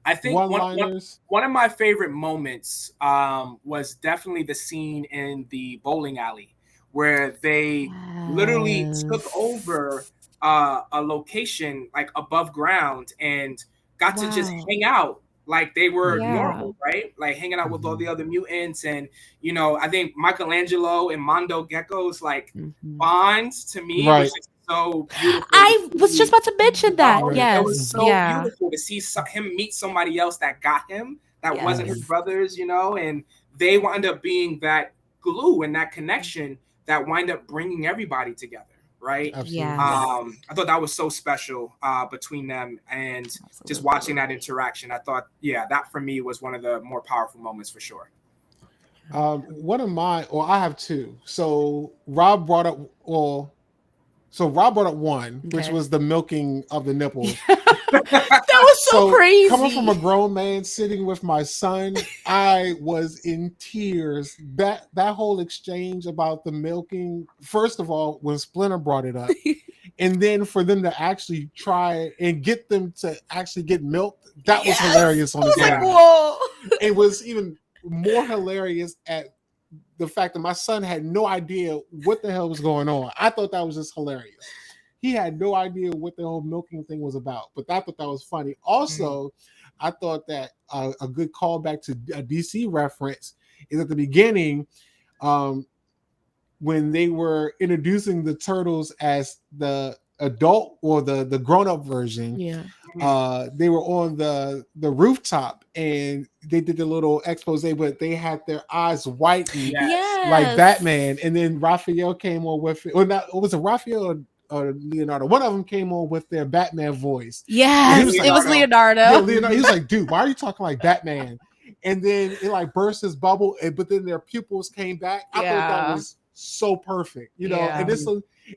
I think one-liners. One of my favorite moments was definitely the scene in the bowling alley where they literally took over a location like above ground and got to just hang out like they were normal, right? Like hanging out with all the other mutants. And, I think Michelangelo and Mondo Gecko's like bonds to me was just so beautiful. I was just about to mention that. Yes. It was so beautiful to see him meet somebody else that got him, that wasn't his brothers, and they wound up being that glue and that connection that wind up bringing everybody together, right? I thought that was so special between them, and just watching that interaction. I thought, that for me was one of the more powerful moments for sure. One of my, I have two. So Rob brought up one, which was the milking of the nipples. That was so crazy. Coming from a grown man sitting with my son, I was in tears. That whole exchange about the milking, first of all, when Splinter brought it up, and then for them to actually try and get them to actually get milked, that was hilarious on its own. Whoa. It was even more hilarious at the fact that my son had no idea what the hell was going on. I thought that was just hilarious. He had no idea what the whole milking thing was about, but I thought that was funny. Also, I thought that a good callback to a DC reference is at the beginning when they were introducing the Turtles as the adult or the grown-up version. They were on the rooftop and they did the little expose, but they had their eyes whitened like Batman. And then Raphael came on with it, or not, was it Raphael or Leonardo? One of them came on with their Batman voice. Yes, it was Leonardo. Yeah, Leonardo. He was like, "Dude, why are you talking like Batman?" And then it like burst his bubble, but then their pupils came back. I thought that was so perfect, and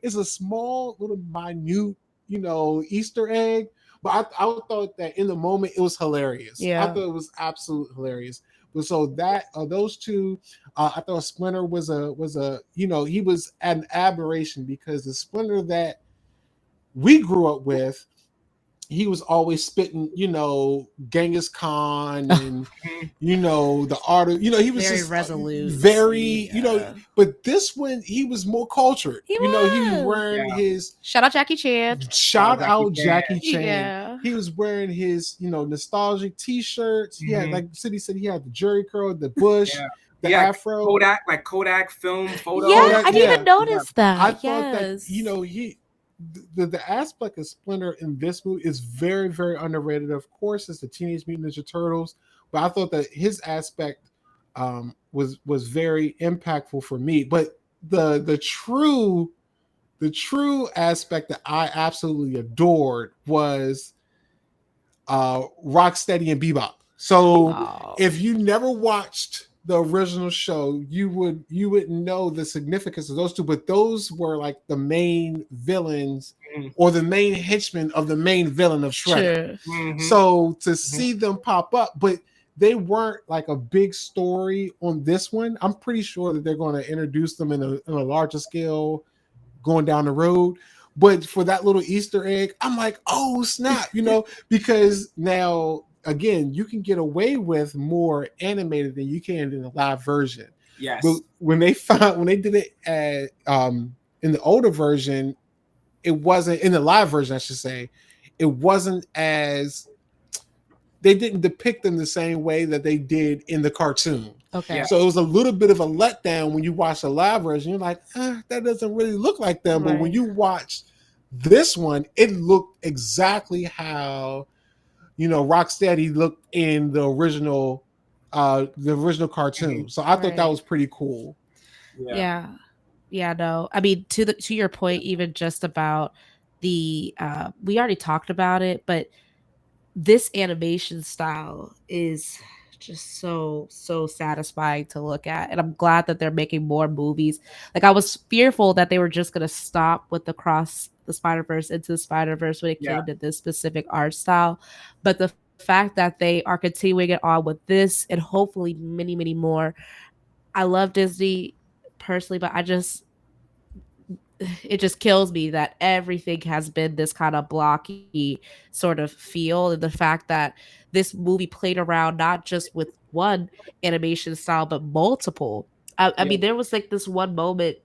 it's a small little minute, Easter egg, but I thought that in the moment it was hilarious. I thought it was absolutely hilarious. But so that those two, I thought Splinter was a he was an aberration, because the Splinter that we grew up with he was always spitting, Genghis Khan and the art of, he was Very just resolute. very, Yeah. but this one he was more cultured. He He was was. wearing Yeah. his Shout out Jackie Chan. shout Jackie out Chan. Jackie Chan. Yeah. He was wearing his, nostalgic t-shirts. He had, like City said, he had the jerry curl, the bush, Yeah. the Yeah, afro. Kodak film photos. Yeah, Kodak, I didn't yeah. even notice that. I thought that, Yes. the aspect of Splinter in this movie is very, very underrated. Of course, it's the Teenage Mutant Ninja Turtles, but I thought that his aspect was very impactful for me. But the true aspect that I absolutely adored was Rocksteady and Bebop. So Oh. if you never watched the original show, you wouldn't know the significance of those two, but those were like the main villains or the main henchmen of the main villain of Shredder. True. So to see them pop up, but they weren't like a big story on this one. I'm pretty sure that they're going to introduce them in a larger scale going down the road. But for that little Easter egg, I'm like, oh snap, because now again, you can get away with more animated than you can in the live version. Yes. But when they did it in the older version, it wasn't in the live version, I should say, it wasn't as they didn't depict them the same way that they did in the cartoon. Okay. Yeah. So it was a little bit of a letdown when you watch the live version. You're like, that doesn't really look like them. But when Right. you watch this one, it looked exactly how, Rocksteady looked in the original cartoon. So I thought that Right. was pretty cool. Yeah. Yeah, no. I mean, to your point, even just about the we already talked about it, but this animation style is just so satisfying to look at, and I'm glad that they're making more movies. Like, I was fearful that they were just going to stop with the Cross the Spider-Verse into the Spider-Verse when it came to this specific art style, but the fact that they are continuing it on with this and hopefully many more. I love Disney personally, but it just kills me that everything has been this kind of blocky sort of feel, and the fact that this movie played around not just with one animation style but multiple. I mean, there was like this one moment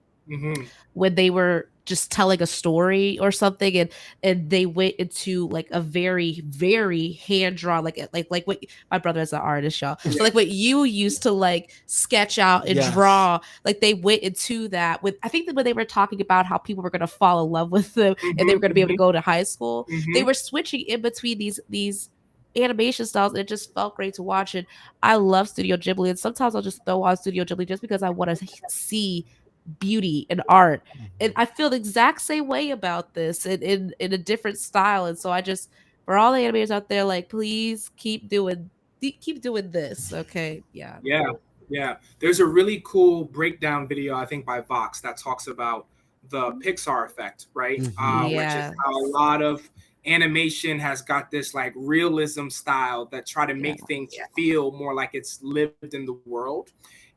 when they were just telling a story or something, and they went into like a very hand drawn, like what my brother is an artist, y'all. So like what you used to like sketch out and draw, like they went into that with, I think that when they were talking about how people were going to fall in love with them and they were going to be able to go to high school, they were switching in between these animation styles, and it just felt great to watch. And I love Studio Ghibli, and sometimes I'll just throw on Studio Ghibli just because I want to see beauty and art. And I feel the exact same way about this in a different style. And so I just, for all the animators out there, like, please keep doing this. Okay. Yeah. There's a really cool breakdown video, I think, by Vox that talks about the Pixar effect, right? Which is how a lot of animation has got this like realism style that try to make things feel more like it's lived in the world.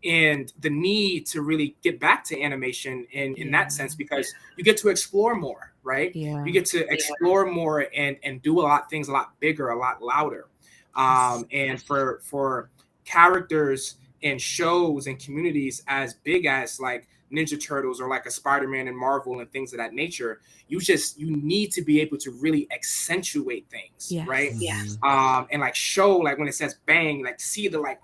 And the need to really get back to animation in that sense, because you get to explore more, right? You get to explore more and do things a lot bigger, a lot louder. And for characters and shows and communities as big as like Ninja Turtles or like a Spider-Man and Marvel and things of that nature, you need to be able to really accentuate things, right? And like show, like when it says bang, like see the like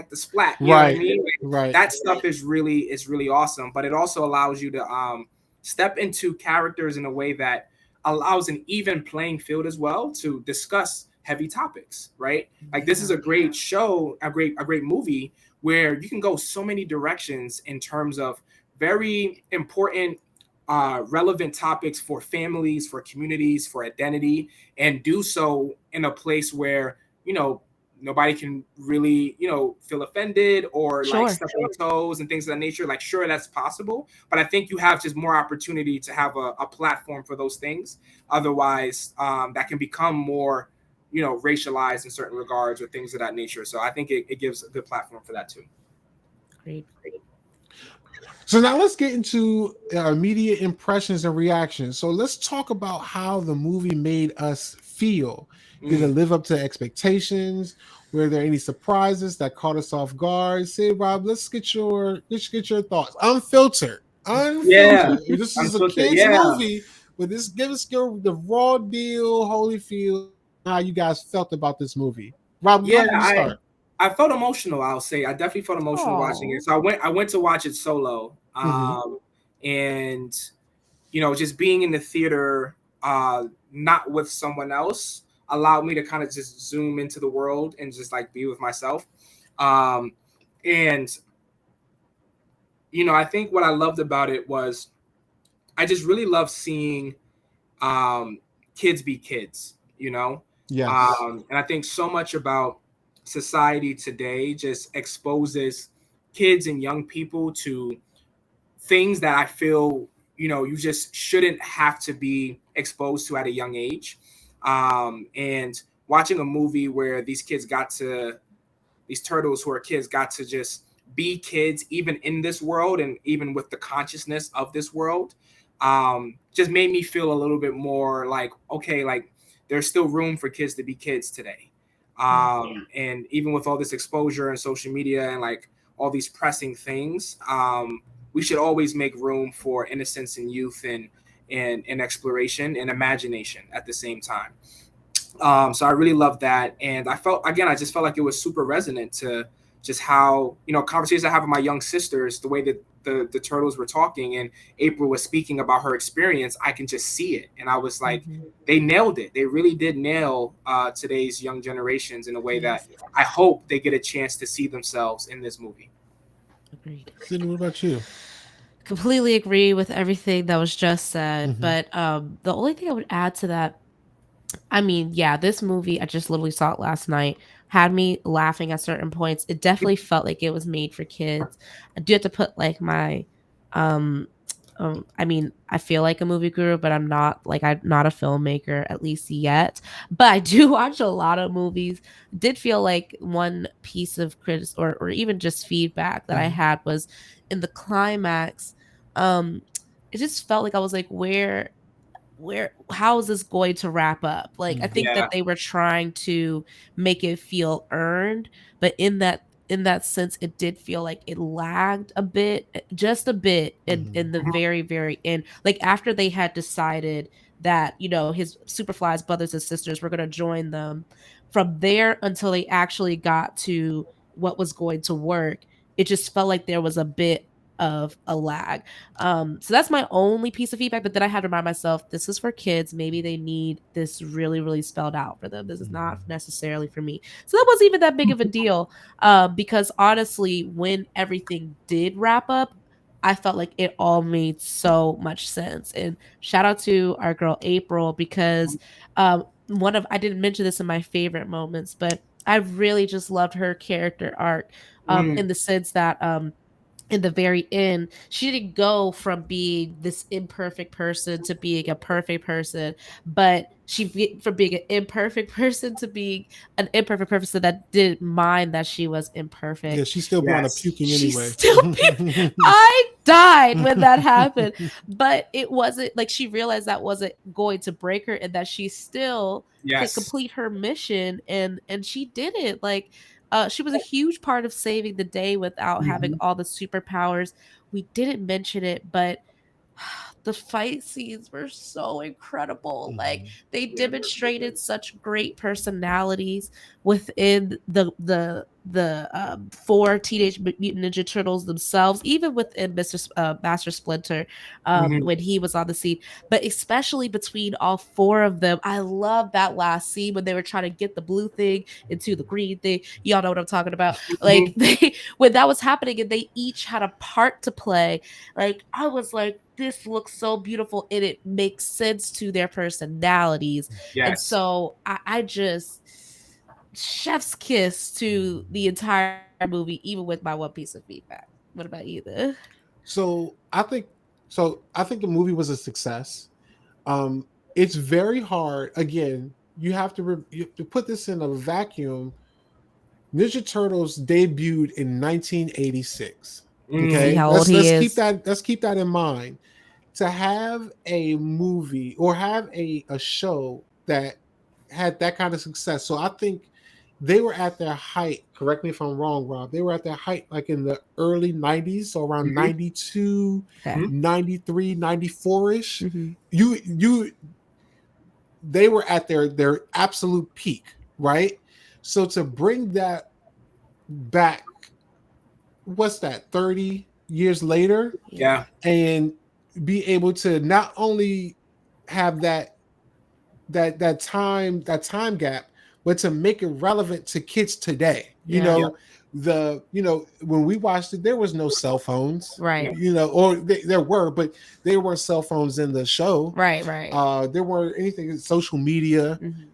the splat, you know what I mean? Like, that stuff is really awesome. But it also allows you to step into characters in a way that allows an even playing field as well to discuss heavy topics, right? Like this is a great show, a great movie where you can go so many directions in terms of very important relevant topics for families, for communities, for identity, and do so in a place where nobody can really feel offended or like step on toes and things of that nature. Like, sure, that's possible, but I think you have just more opportunity to have a platform for those things. Otherwise, that can become more racialized in certain regards or things of that nature. So I think it gives a good platform for that too. Great. So now let's get into our immediate impressions and reactions. So let's talk about how the movie made us feel? Did it live up to expectations? Were there any surprises that caught us off guard? Say, Rob, let's get your thoughts. Unfiltered. Yeah, Unfiltered. This is a unfiltered. kids Yeah, movie, but this give us the raw deal, Holyfield, how you guys felt about this movie. Rob, go yeah. ahead, you start. I felt emotional. I'll say I definitely felt emotional watching it. Oh. So I went to watch it solo, and just being in the theater, not with someone else, allowed me to kind of just zoom into the world and just like be with myself. And I think what I loved about it was I just really love seeing kids be kids. Yes. And I think so much about society today just exposes kids and young people to things that I feel you just shouldn't have to be exposed to at a young age. And watching a movie where these turtles who are kids got to just be kids even in this world and even with the consciousness of this world, just made me feel a little bit more like, okay, like there's still room for kids to be kids today. And even with all this exposure and social media and like all these pressing things, we should always make room for innocence and youth and exploration and imagination at the same time. So I really love that. And I just felt like it was super resonant to just how, conversations I have with my young sisters, the way that the turtles were talking and April was speaking about her experience, I can just see it. And I was like, they nailed it. They really did nail today's young generations in a way that I hope they get a chance to see themselves in this movie. Agreed. Sydney, what about you? Completely agree with everything that was just said. But the only thing I would add to that, I mean, yeah, this movie, I just literally saw it last night, had me laughing at certain points. It definitely felt like it was made for kids. I do have to put like my, I mean, I feel like a movie guru, but I'm not a filmmaker, at least yet. But I do watch a lot of movies. Did feel like one piece of criticism or even just feedback that I had was in the climax. It just felt like I was like, how is this going to wrap up? Like, I think Yeah. that they were trying to make it feel earned, but in that sense, it did feel like it lagged a bit, just a bit in the very, very end. Like after they had decided that, his Superfly's brothers and sisters were going to join them, from there until they actually got to what was going to work, it just felt like there was a bit of a lag. So that's my only piece of feedback. But then I had to remind myself, this is for kids. Maybe they need this really, really spelled out for them. This is not necessarily for me. So that wasn't even that big of a deal. Because honestly, when everything did wrap up, I felt like it all made so much sense. And shout out to our girl April, because I didn't mention this in my favorite moments, but I really just loved her character arc, in the sense that in the very end, she didn't go from being this imperfect person to being a perfect person, but from being an imperfect person to being an imperfect person that didn't mind that she was imperfect. Yeah, she still wound up puking anyway. I died when that happened, but it wasn't like she realized that wasn't going to break her, and that she still could complete her mission, and she did it. Like, she was a huge part of saving the day without having all the superpowers. We didn't mention it, but the fight scenes were so incredible. Like, they demonstrated such great personalities within the four Teenage Mutant Ninja Turtles themselves, even within Master Splinter, when he was on the scene, but especially between all four of them. I love that last scene when they were trying to get the blue thing into the green thing. Y'all know what I'm talking about. Like, when that was happening and they each had a part to play, like, I was like, this looks so beautiful, and it makes sense to their personalities. And so I just chef's kiss to the entire movie, even with my one piece of feedback. What about you, then? So I think the movie was a success. It's very hard. Again, you have to put this in a vacuum. Ninja Turtles debuted in 1986. See Okay, how old he keep is. that in mind. To have a movie or have a show that had that kind of success. So I think they were at their height. Correct me if I'm wrong, Rob. They were at their height like in the early 90s, so around 92, Okay. 93, 94-ish. Mhm. They were at their absolute peak, right? So to bring that back, what's that, 30 years later, Yeah. and be able to not only have that time gap, but to make it relevant to kids today. Yeah. When we watched it, there was no cell phones, Right. or there were, but there weren't cell phones in the show. Right. There weren't anything in social media. Mhm.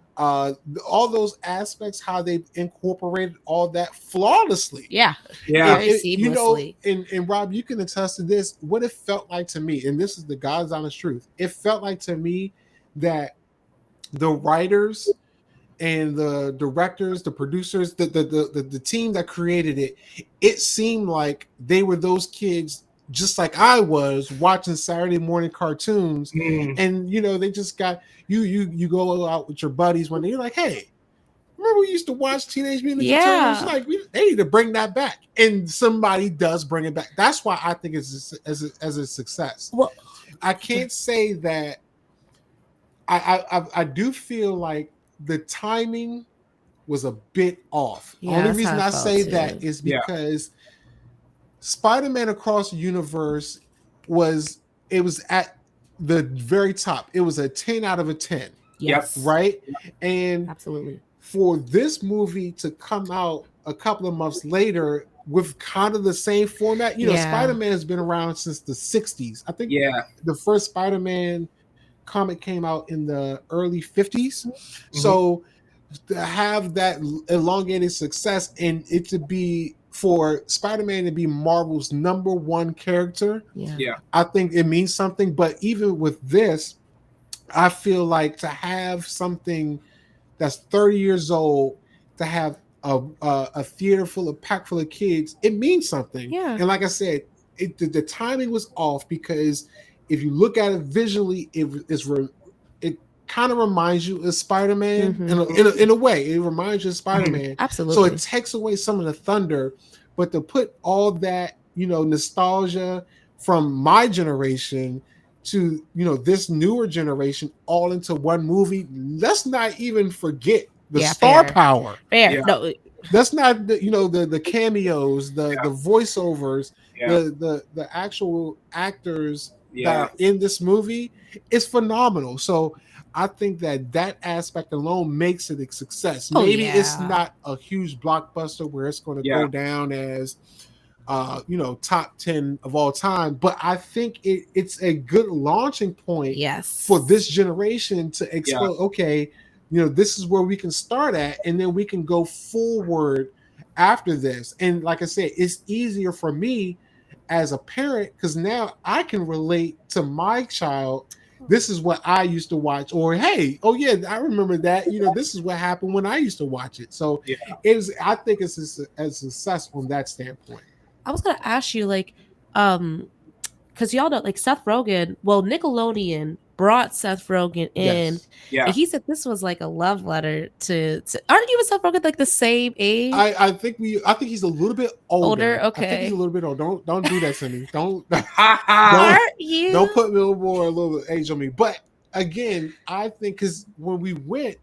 All those aspects, how they incorporated all that flawlessly. Yeah. Yeah. Very seamlessly. And Rob, you can attest to this. What it felt like to me, and this is the God's honest truth, it felt like to me that the writers and the directors, the producers, the team that created it seemed like they were those kids just like I was watching Saturday morning cartoons. And they just got you go out with your buddies one day, you're like, hey, remember we used to watch Teenage Mutant Ninja Turtles? Like, they need to bring that back, and somebody does bring it back. That's why I think it's as a success. Well, I can't say that. I do feel like the timing was a bit off. Yeah, Only that's reason how I I felt say too. that is because Spider-Man Across the Universe was at the very top. It was a 10 out of a 10. Yes. Right? And absolutely. For this movie to come out a couple of months later with kind of the same format, Spider-Man has been around since the 60s. I think the first Spider-Man comic came out in the early 50s. So to have that elongated success and it to be for Spider-Man to be Marvel's #1 character, I think it means something. But even with this, I feel like to have something that's 30 years old, to have a theater packed full of kids, it means something. Yeah. And like I said, the timing was off, because if you look at it visually, it kind of reminds you of Spider-Man. In a way, it reminds you of Spider-Man. Absolutely. So it takes away some of the thunder, but to put all that nostalgia from my generation to this newer generation all into one movie, let's not even forget the star power. No, that's not the cameos, the voiceovers, the actual actors that are in this movie is phenomenal. So I think that aspect alone makes it a success. Maybe it's not a huge blockbuster where it's going to go down as top 10 of all time, but I think it's a good launching point for this generation to explore. Okay, this is where we can start at, and then we can go forward after this. And like I said, it's easier for me as a parent because now I can relate to my child. This is what I used to watch, or hey, oh yeah, I remember that. This is what happened when I used to watch it. So I think it's a success from that standpoint. I was gonna ask you, because y'all know, Seth Rogen. Well, Nickelodeon brought Seth Rogen in, and he said this was like a love letter to. Aren't you and Seth Rogen the same age? I think he's a little bit older. Okay, I think he's a little bit older. Don't do that to me. Don't you? Don't put a little age on me. But again, I think because when we went,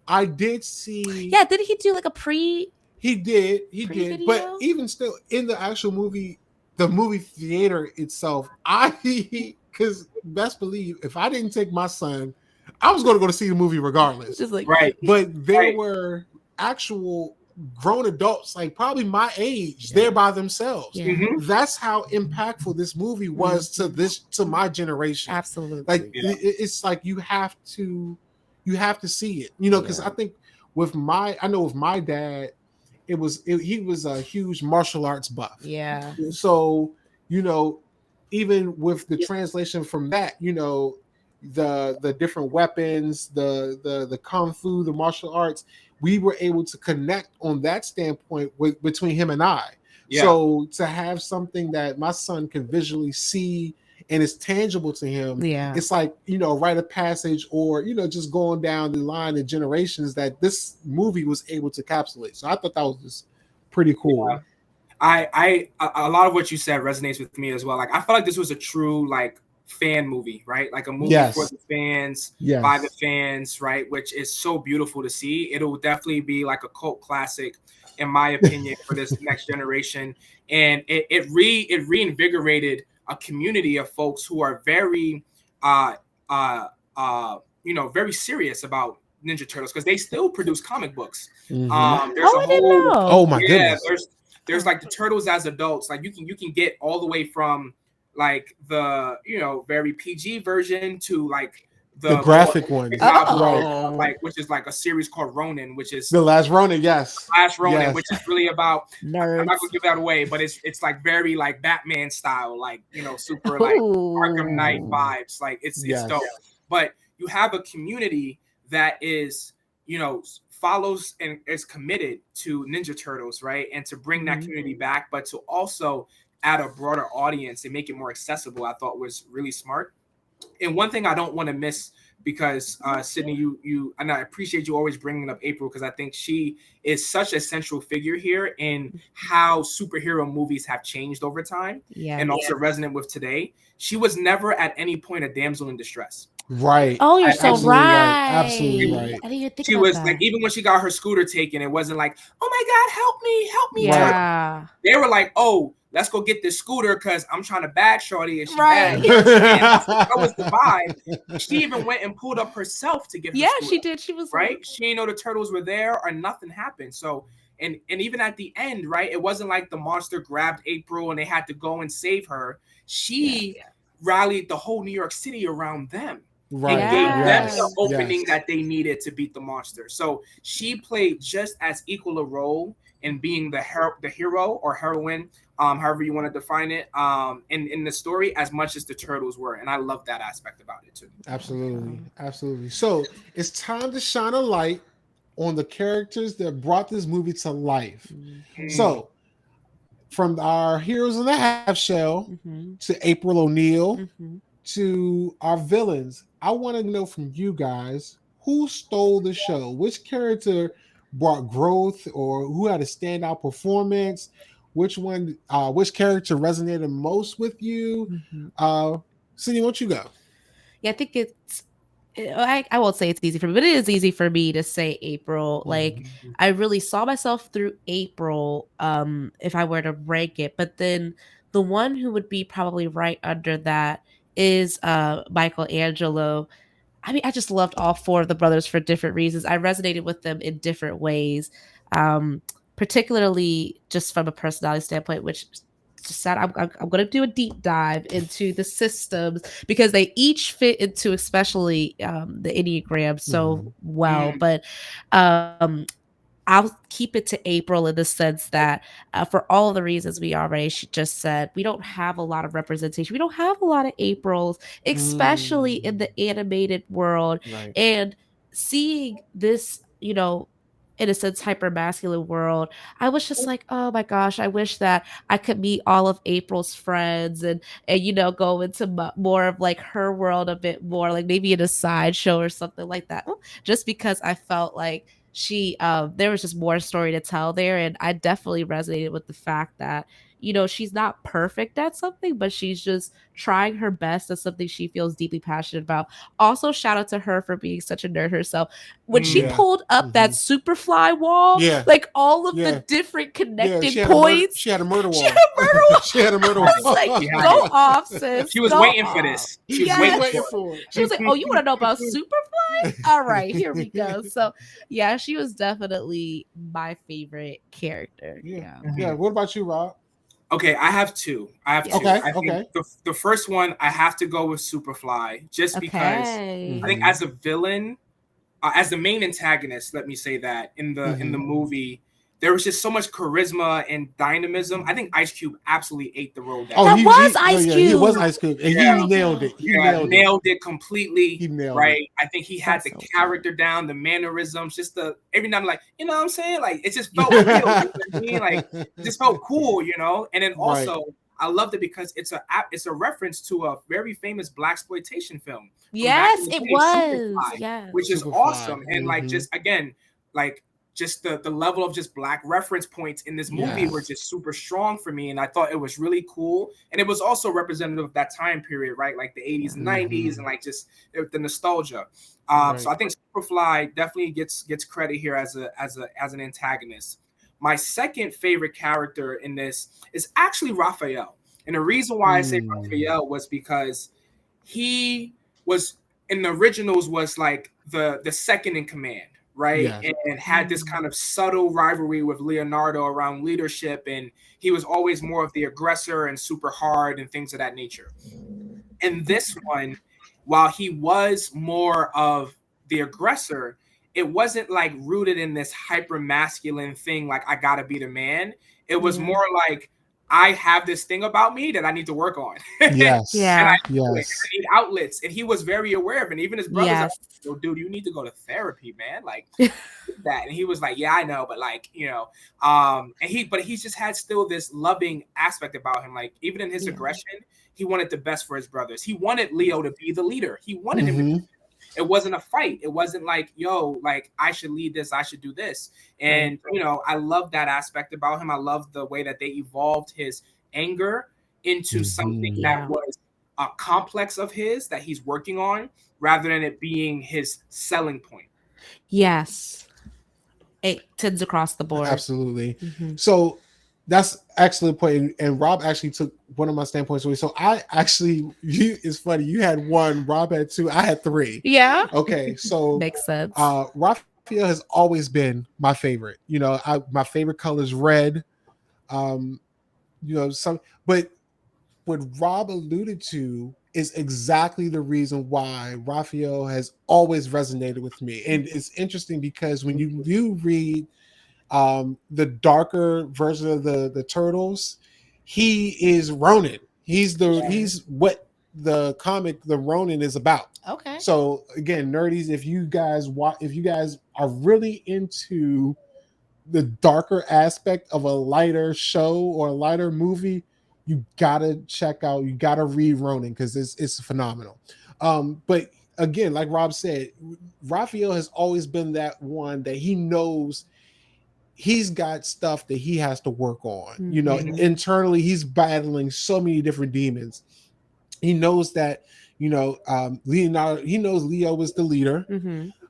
I did see. Yeah, did he do a pre? He did. Video? But even still, in the actual movie, the movie theater itself, because best believe, if I didn't take my son, I was going to go to see the movie regardless. Just But there were actual grown adults, probably my age, there by themselves. That's how impactful this movie was to my generation. Absolutely. It's like you have to see it. Because I think with my dad, he was a huge martial arts buff. Yeah. So, even with the translation from that, the different weapons, the kung fu, the martial arts, we were able to connect on that standpoint between him and I. So to have something that my son can visually see and it's tangible to him. Yeah. It's like, you know, rite of passage, or, you know, just going down the line of generations that this movie was able to encapsulate. So I thought that was just pretty cool. Yeah. A lot of what you said resonates with me as well. Like, I felt like this was a true like fan movie, right? Like a movie for the fans, by the fans, right? Which is so beautiful to see. It'll definitely be like a cult classic, in my opinion, for this next generation. And it reinvigorated a community of folks who are very you know, very serious about Ninja Turtles, because they still produce comic books. There's I didn't know. Oh my goodness. There's like the Turtles as adults. Like you can get all the way from like the, you know, very PG version to like the graphic one, like, which is like a series called Ronin, which is The Last Ronin, which is really about nerds. I'm not gonna give that away, but it's like very like Batman style, like, you know, super like Arkham Knight vibes. Like it's dope. But you have a community that is, you know, follows and is committed to Ninja Turtles, right? And to bring that community back, but to also add a broader audience and make it more accessible, I thought was really smart. And one thing I don't want to miss, because Sydney, you and I appreciate you always bringing up April, because I think she is such a central figure here in how superhero movies have changed over time, and also resonant with today. She was never at any point a damsel in distress. Right. Oh, you're so right. Absolutely right. I didn't even think she about was that. like, even when she got her scooter taken, it wasn't like, oh my God, help me. Yeah. They were like, oh, let's go get this scooter because I'm trying to bag shorty and she Right. bad. That was the vibe. She even went and pulled up herself to get her scooter. She did. She was right. Like... She didn't know the turtles were there or nothing happened. So and even at the end, right, it wasn't like the monster grabbed April and they had to go and save her. She rallied the whole New York City around them. Right. And gave them the opening that they needed to beat the monster. So she played just as equal a role in being the hero or heroine, however you want to define it, in the story, as much as the turtles were. And I love that aspect about it too. Absolutely. So it's time to shine a light on the characters that brought this movie to life. So from our heroes in the half shell to April O'Neil to our villains, I want to know from you guys, who stole the show? Which character brought growth, or who had a standout performance? Which character resonated most with you? Cindy, why don't you go? Yeah, I think I won't say it's easy for me, but it is easy for me to say April. Like, I really saw myself through April, if I were to rank it. But then the one who would be probably right under that is Michelangelo. I mean, I just loved all four of the brothers for different reasons. I resonated with them in different ways, particularly just from a personality standpoint, which just said I'm going to do a deep dive into the systems, because they each fit into especially the Enneagram so well. But I'll keep it to April in the sense that for all of the reasons we already just said, we don't have a lot of representation. We don't have a lot of Aprils, especially in the animated world. Right. And seeing this, you know, in a sense, hyper masculine world, I was just like, oh my gosh, I wish that I could meet all of April's friends and you know, go into more of like her world a bit more, like maybe in a sideshow or something like that. Just because I felt like she there was just more story to tell there, and I definitely resonated with the fact that, you know, she's not perfect at something, but she's just trying her best at something she feels deeply passionate about. Also, shout out to her for being such a nerd herself. When she pulled up that Superfly wall, like all of the different connected points. She had a murder wall. She had a murder wall. I was like, go off, sis. She was waiting for this. She was waiting for it. She was like, oh, you want to know about Superfly? All right, here we go. So, yeah, she was definitely my favorite character. Yeah. What about you, Rob? Okay, I have two. I think the first one, I have to go with Superfly, just because I think as a villain, as the main antagonist, let me say that in the movie, there was just so much charisma and dynamism. I think Ice Cube absolutely ate the role down. That was Ice Cube. He was Ice Cube, and he nailed it. He nailed it completely. He nailed it. I think he had the character down, the mannerisms, just every now and like, you know what I'm saying? Like, it just felt real. You know what I mean? Like, it just felt cool, you know? And then also, I loved it because it's a reference to a very famous blaxploitation film. Yes, it was. Superfly, Yes. which is Superfly. awesome. And like just again, like just the level of just black reference points in this movie were just super strong for me. And I thought it was really cool. And it was also representative of that time period, right? Like the 80s and 90s and like just the nostalgia. So I think Superfly definitely gets credit here as an antagonist. My second favorite character in this is actually Raphael. And the reason why I say Raphael was because he was in the originals was like the second in command, right? And had this kind of subtle rivalry with Leonardo around leadership, and he was always more of the aggressor and super hard and things of that nature. And this one, while he was more of the aggressor, it wasn't like rooted in this hyper masculine thing like I gotta be the man. It was more like I have this thing about me that I need to work on. Yes. Yeah. I need outlets. And he was very aware of it. And even his brothers are like, yo, dude, you need to go to therapy, man. Like that. And he was like, yeah, I know, but like, you know, but he just had still this loving aspect about him. Like even in his aggression, he wanted the best for his brothers. He wanted Leo to be the leader. He wanted him to be. It wasn't a fight. It wasn't like, yo, like I should lead this. I should do this. And, you know, I love that aspect about him. I love the way that they evolved his anger into something that was a complex of his that he's working on rather than it being his selling point. Yes. It tends across the board. Absolutely. So that's actually a point. And Rob actually took one of my standpoints away. So I actually, it's funny. You had one, Rob had two, I had three. Yeah. Okay. So makes sense. Raphael has always been my favorite. You know, my favorite color is red. You know, but what Rob alluded to is exactly the reason why Raphael has always resonated with me. And it's interesting because when you do read the darker version of the Turtles, he is Ronin. He's what the comic the Ronin is about. Okay. So again, nerdies, if you guys are really into the darker aspect of a lighter show or a lighter movie, you gotta read Ronin because it's phenomenal. But again, like Rob said, Raphael has always been that one that he knows he's got stuff that he has to work on. You know, internally he's battling so many different demons. He knows that, you know, Leonardo, he knows Leo is the leader.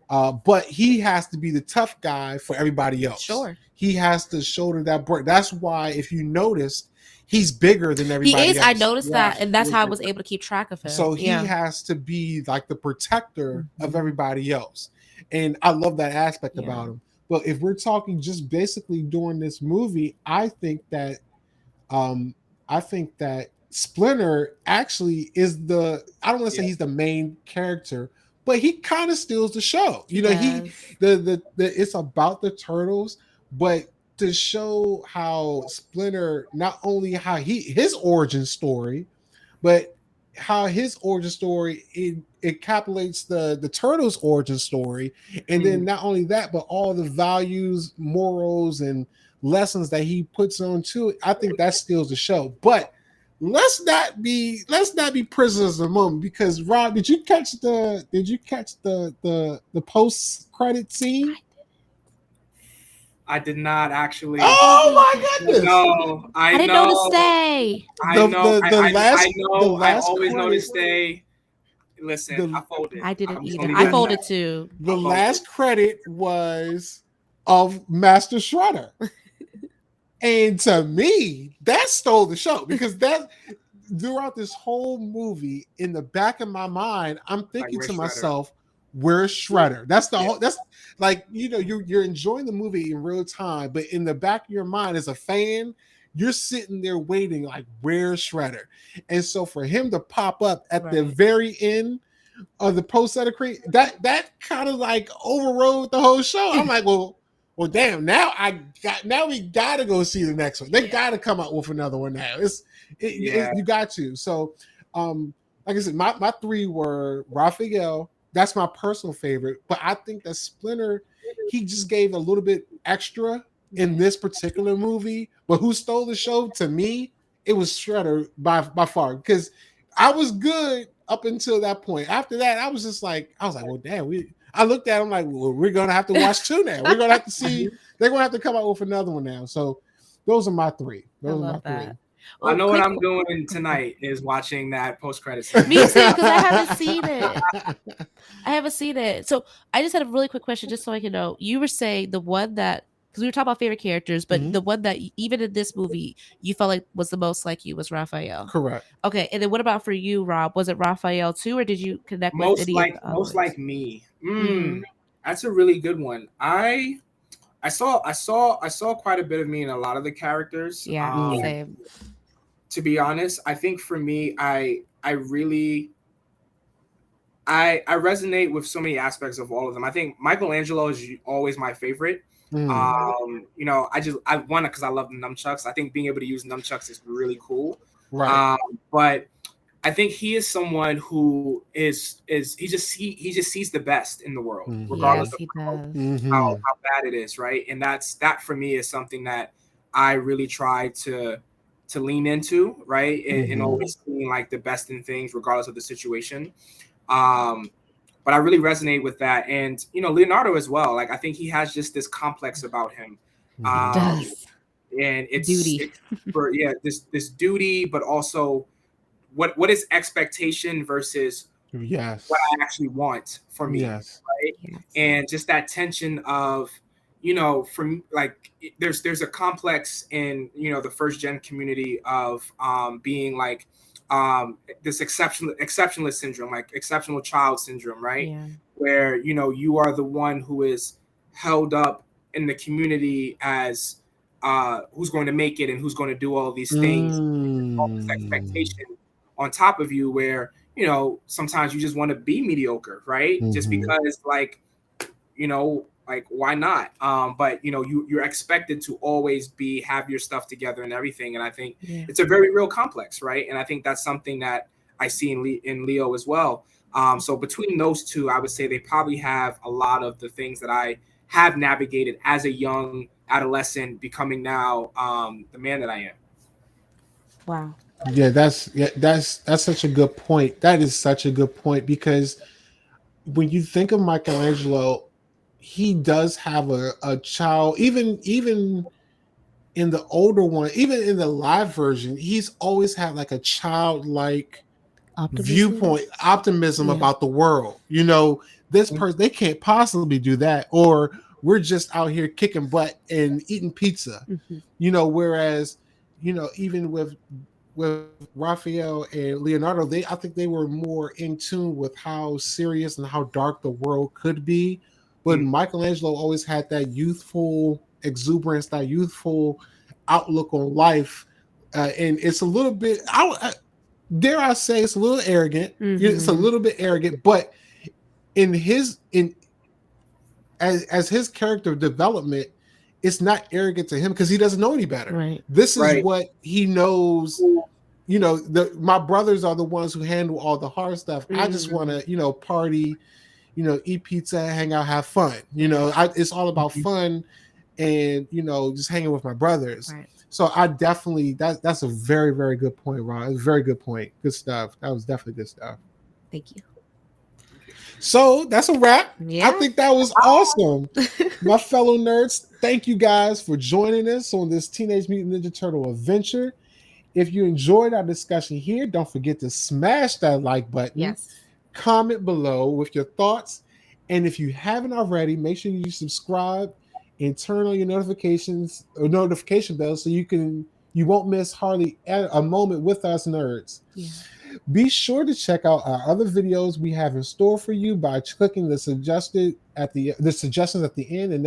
But he has to be the tough guy for everybody else. Sure. He has to shoulder that burden. That's why, if you noticed, he's bigger than everybody else. I noticed that, and that's how I was able to keep track of him. So he has to be like the protector of everybody else. And I love that aspect about him. But if we're talking just basically during this movie, I think that Splinter actually is I don't want to say he's the main character, but he kind of steals the show. You know, it's about the Turtles, but to show how Splinter, not only how his origin story, but how his origin story it encapsulates the Turtles origin story, and then not only that, but all the values, morals, and lessons that he puts onto it. I think that steals the show. But let's not be prisoners of the moment, because Rob, did you catch the post credit scene? I did not actually. Oh my goodness! No, I didn't know to stay. I know. I always credit, know to stay. Listen, I folded. I didn't either. I folded too. The last credit was of Master Shredder. And to me, that stole the show, because that throughout this whole movie, in the back of my mind, I'm thinking to myself, where's Shredder? That's the whole, that's like, you know, you're enjoying the movie in real time, but in the back of your mind as a fan, you're sitting there waiting like, where's Shredder? And so for him to pop up at the very end of the post-credit scene, that kind of like overrode the whole show. I'm like, well, damn, now we gotta go see the next one. They gotta come out with another one now. You got to. So like I said, my three were Raphael. That's my personal favorite, but I think that Splinter, he just gave a little bit extra in this particular movie. But who stole the show to me it was Shredder by far, because I was good up until that point. After that, I was like, well, damn, I looked at him like, well, we're gonna have to watch 2 now. We're gonna have to see. They're gonna have to come out with another one now. So those are my 3. Those are my 3. I know what I'm doing tonight is watching that post-credits. Me too, because I haven't seen it. I haven't seen it. So I just had a really quick question, just so I can know. You were saying the one that, because we were talking about favorite characters, but the one that even in this movie you felt like was the most like you was Raphael. Correct. Okay, and then what about for you, Rob? Was it Raphael too, or did you connect with any of the most like me? That's a really good one. I saw quite a bit of me in a lot of the characters. Yeah, same. To be honest, I think for me, I resonate with so many aspects of all of them. I think Michelangelo is always my favorite. You know, I want it because I love the nunchucks. I think being able to use nunchucks is really cool. Right. But I think he is someone who he just sees the best in the world, regardless of how bad it is, right? And that for me is something that I really try to lean into, right? And always seeing like the best in things, regardless of the situation. But I really resonate with that. And, you know, Leonardo as well. Like, I think he has just this complex about him. And it's duty. This duty, but also what is expectation versus what I actually want for me. Right. Yes. And just that tension of, you know, from like there's a complex in, you know, the first gen community of being like this exceptionalist syndrome, like exceptional child syndrome, right? Yeah. Where, you know, you are the one who is held up in the community as who's going to make it and who's going to do all these things, all this expectation on top of you, where, you know, sometimes you just want to be mediocre, right? Just because, like, you know, like, why not? But, you know, you're expected to always have your stuff together and everything. And I think it's a very real complex, right? And I think that's something that I see in Leo as well. So between those two, I would say they probably have a lot of the things that I have navigated as a young adolescent, becoming now the man that I am. Wow. Yeah, that's such a good point. That is such a good point, because when you think of Michelangelo, he does have a child, even in the older one, even in the live version, he's always had like a childlike optimism about the world. You know, this person, they can't possibly do that, or we're just out here kicking butt and eating pizza. You know, whereas, you know, even with Raphael and Leonardo, I think they were more in tune with how serious and how dark the world could be. But Michelangelo always had that youthful exuberance, that youthful outlook on life. And it's a little bit, dare I say, it's a little arrogant. It's a little bit arrogant, but as his character development, it's not arrogant to him because he doesn't know any better. Right. This is what he knows. You know, my brothers are the ones who handle all the hard stuff. I just want to, you know, party, you know, eat pizza, hang out, have fun. You know, it's all about fun and, you know, just hanging with my brothers. Right. So I definitely, that's a very, very good point, Ron. It's a very good point. Good stuff. That was definitely good stuff. Thank you. So that's a wrap. Yeah. I think that was awesome. My fellow nerds, thank you guys for joining us on this Teenage Mutant Ninja Turtle adventure. If you enjoyed our discussion here, don't forget to smash that like button. Yes. Comment below with your thoughts. And if you haven't already, make sure you subscribe and turn on your notification bell so you won't miss hardly a moment with us nerds. Yeah. Be sure to check out our other videos we have in store for you by clicking the suggestions at the end. And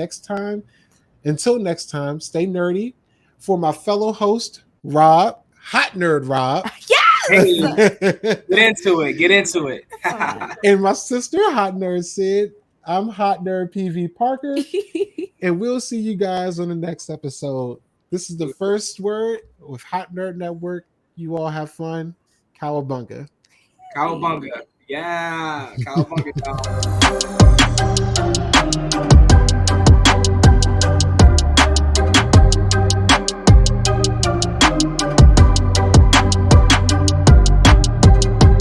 until next time, stay nerdy. For my fellow host, Rob, Hot Nerd Rob. Yes! Hey, get into it. And my sister, Hot Nerd Sid. I'm Hot Nerd PV Parker. And we'll see you guys on the next episode. This is the first word with Hot Nerd Network. You all have fun. Cowabunga. Cowabunga. Yeah. Cowabunga.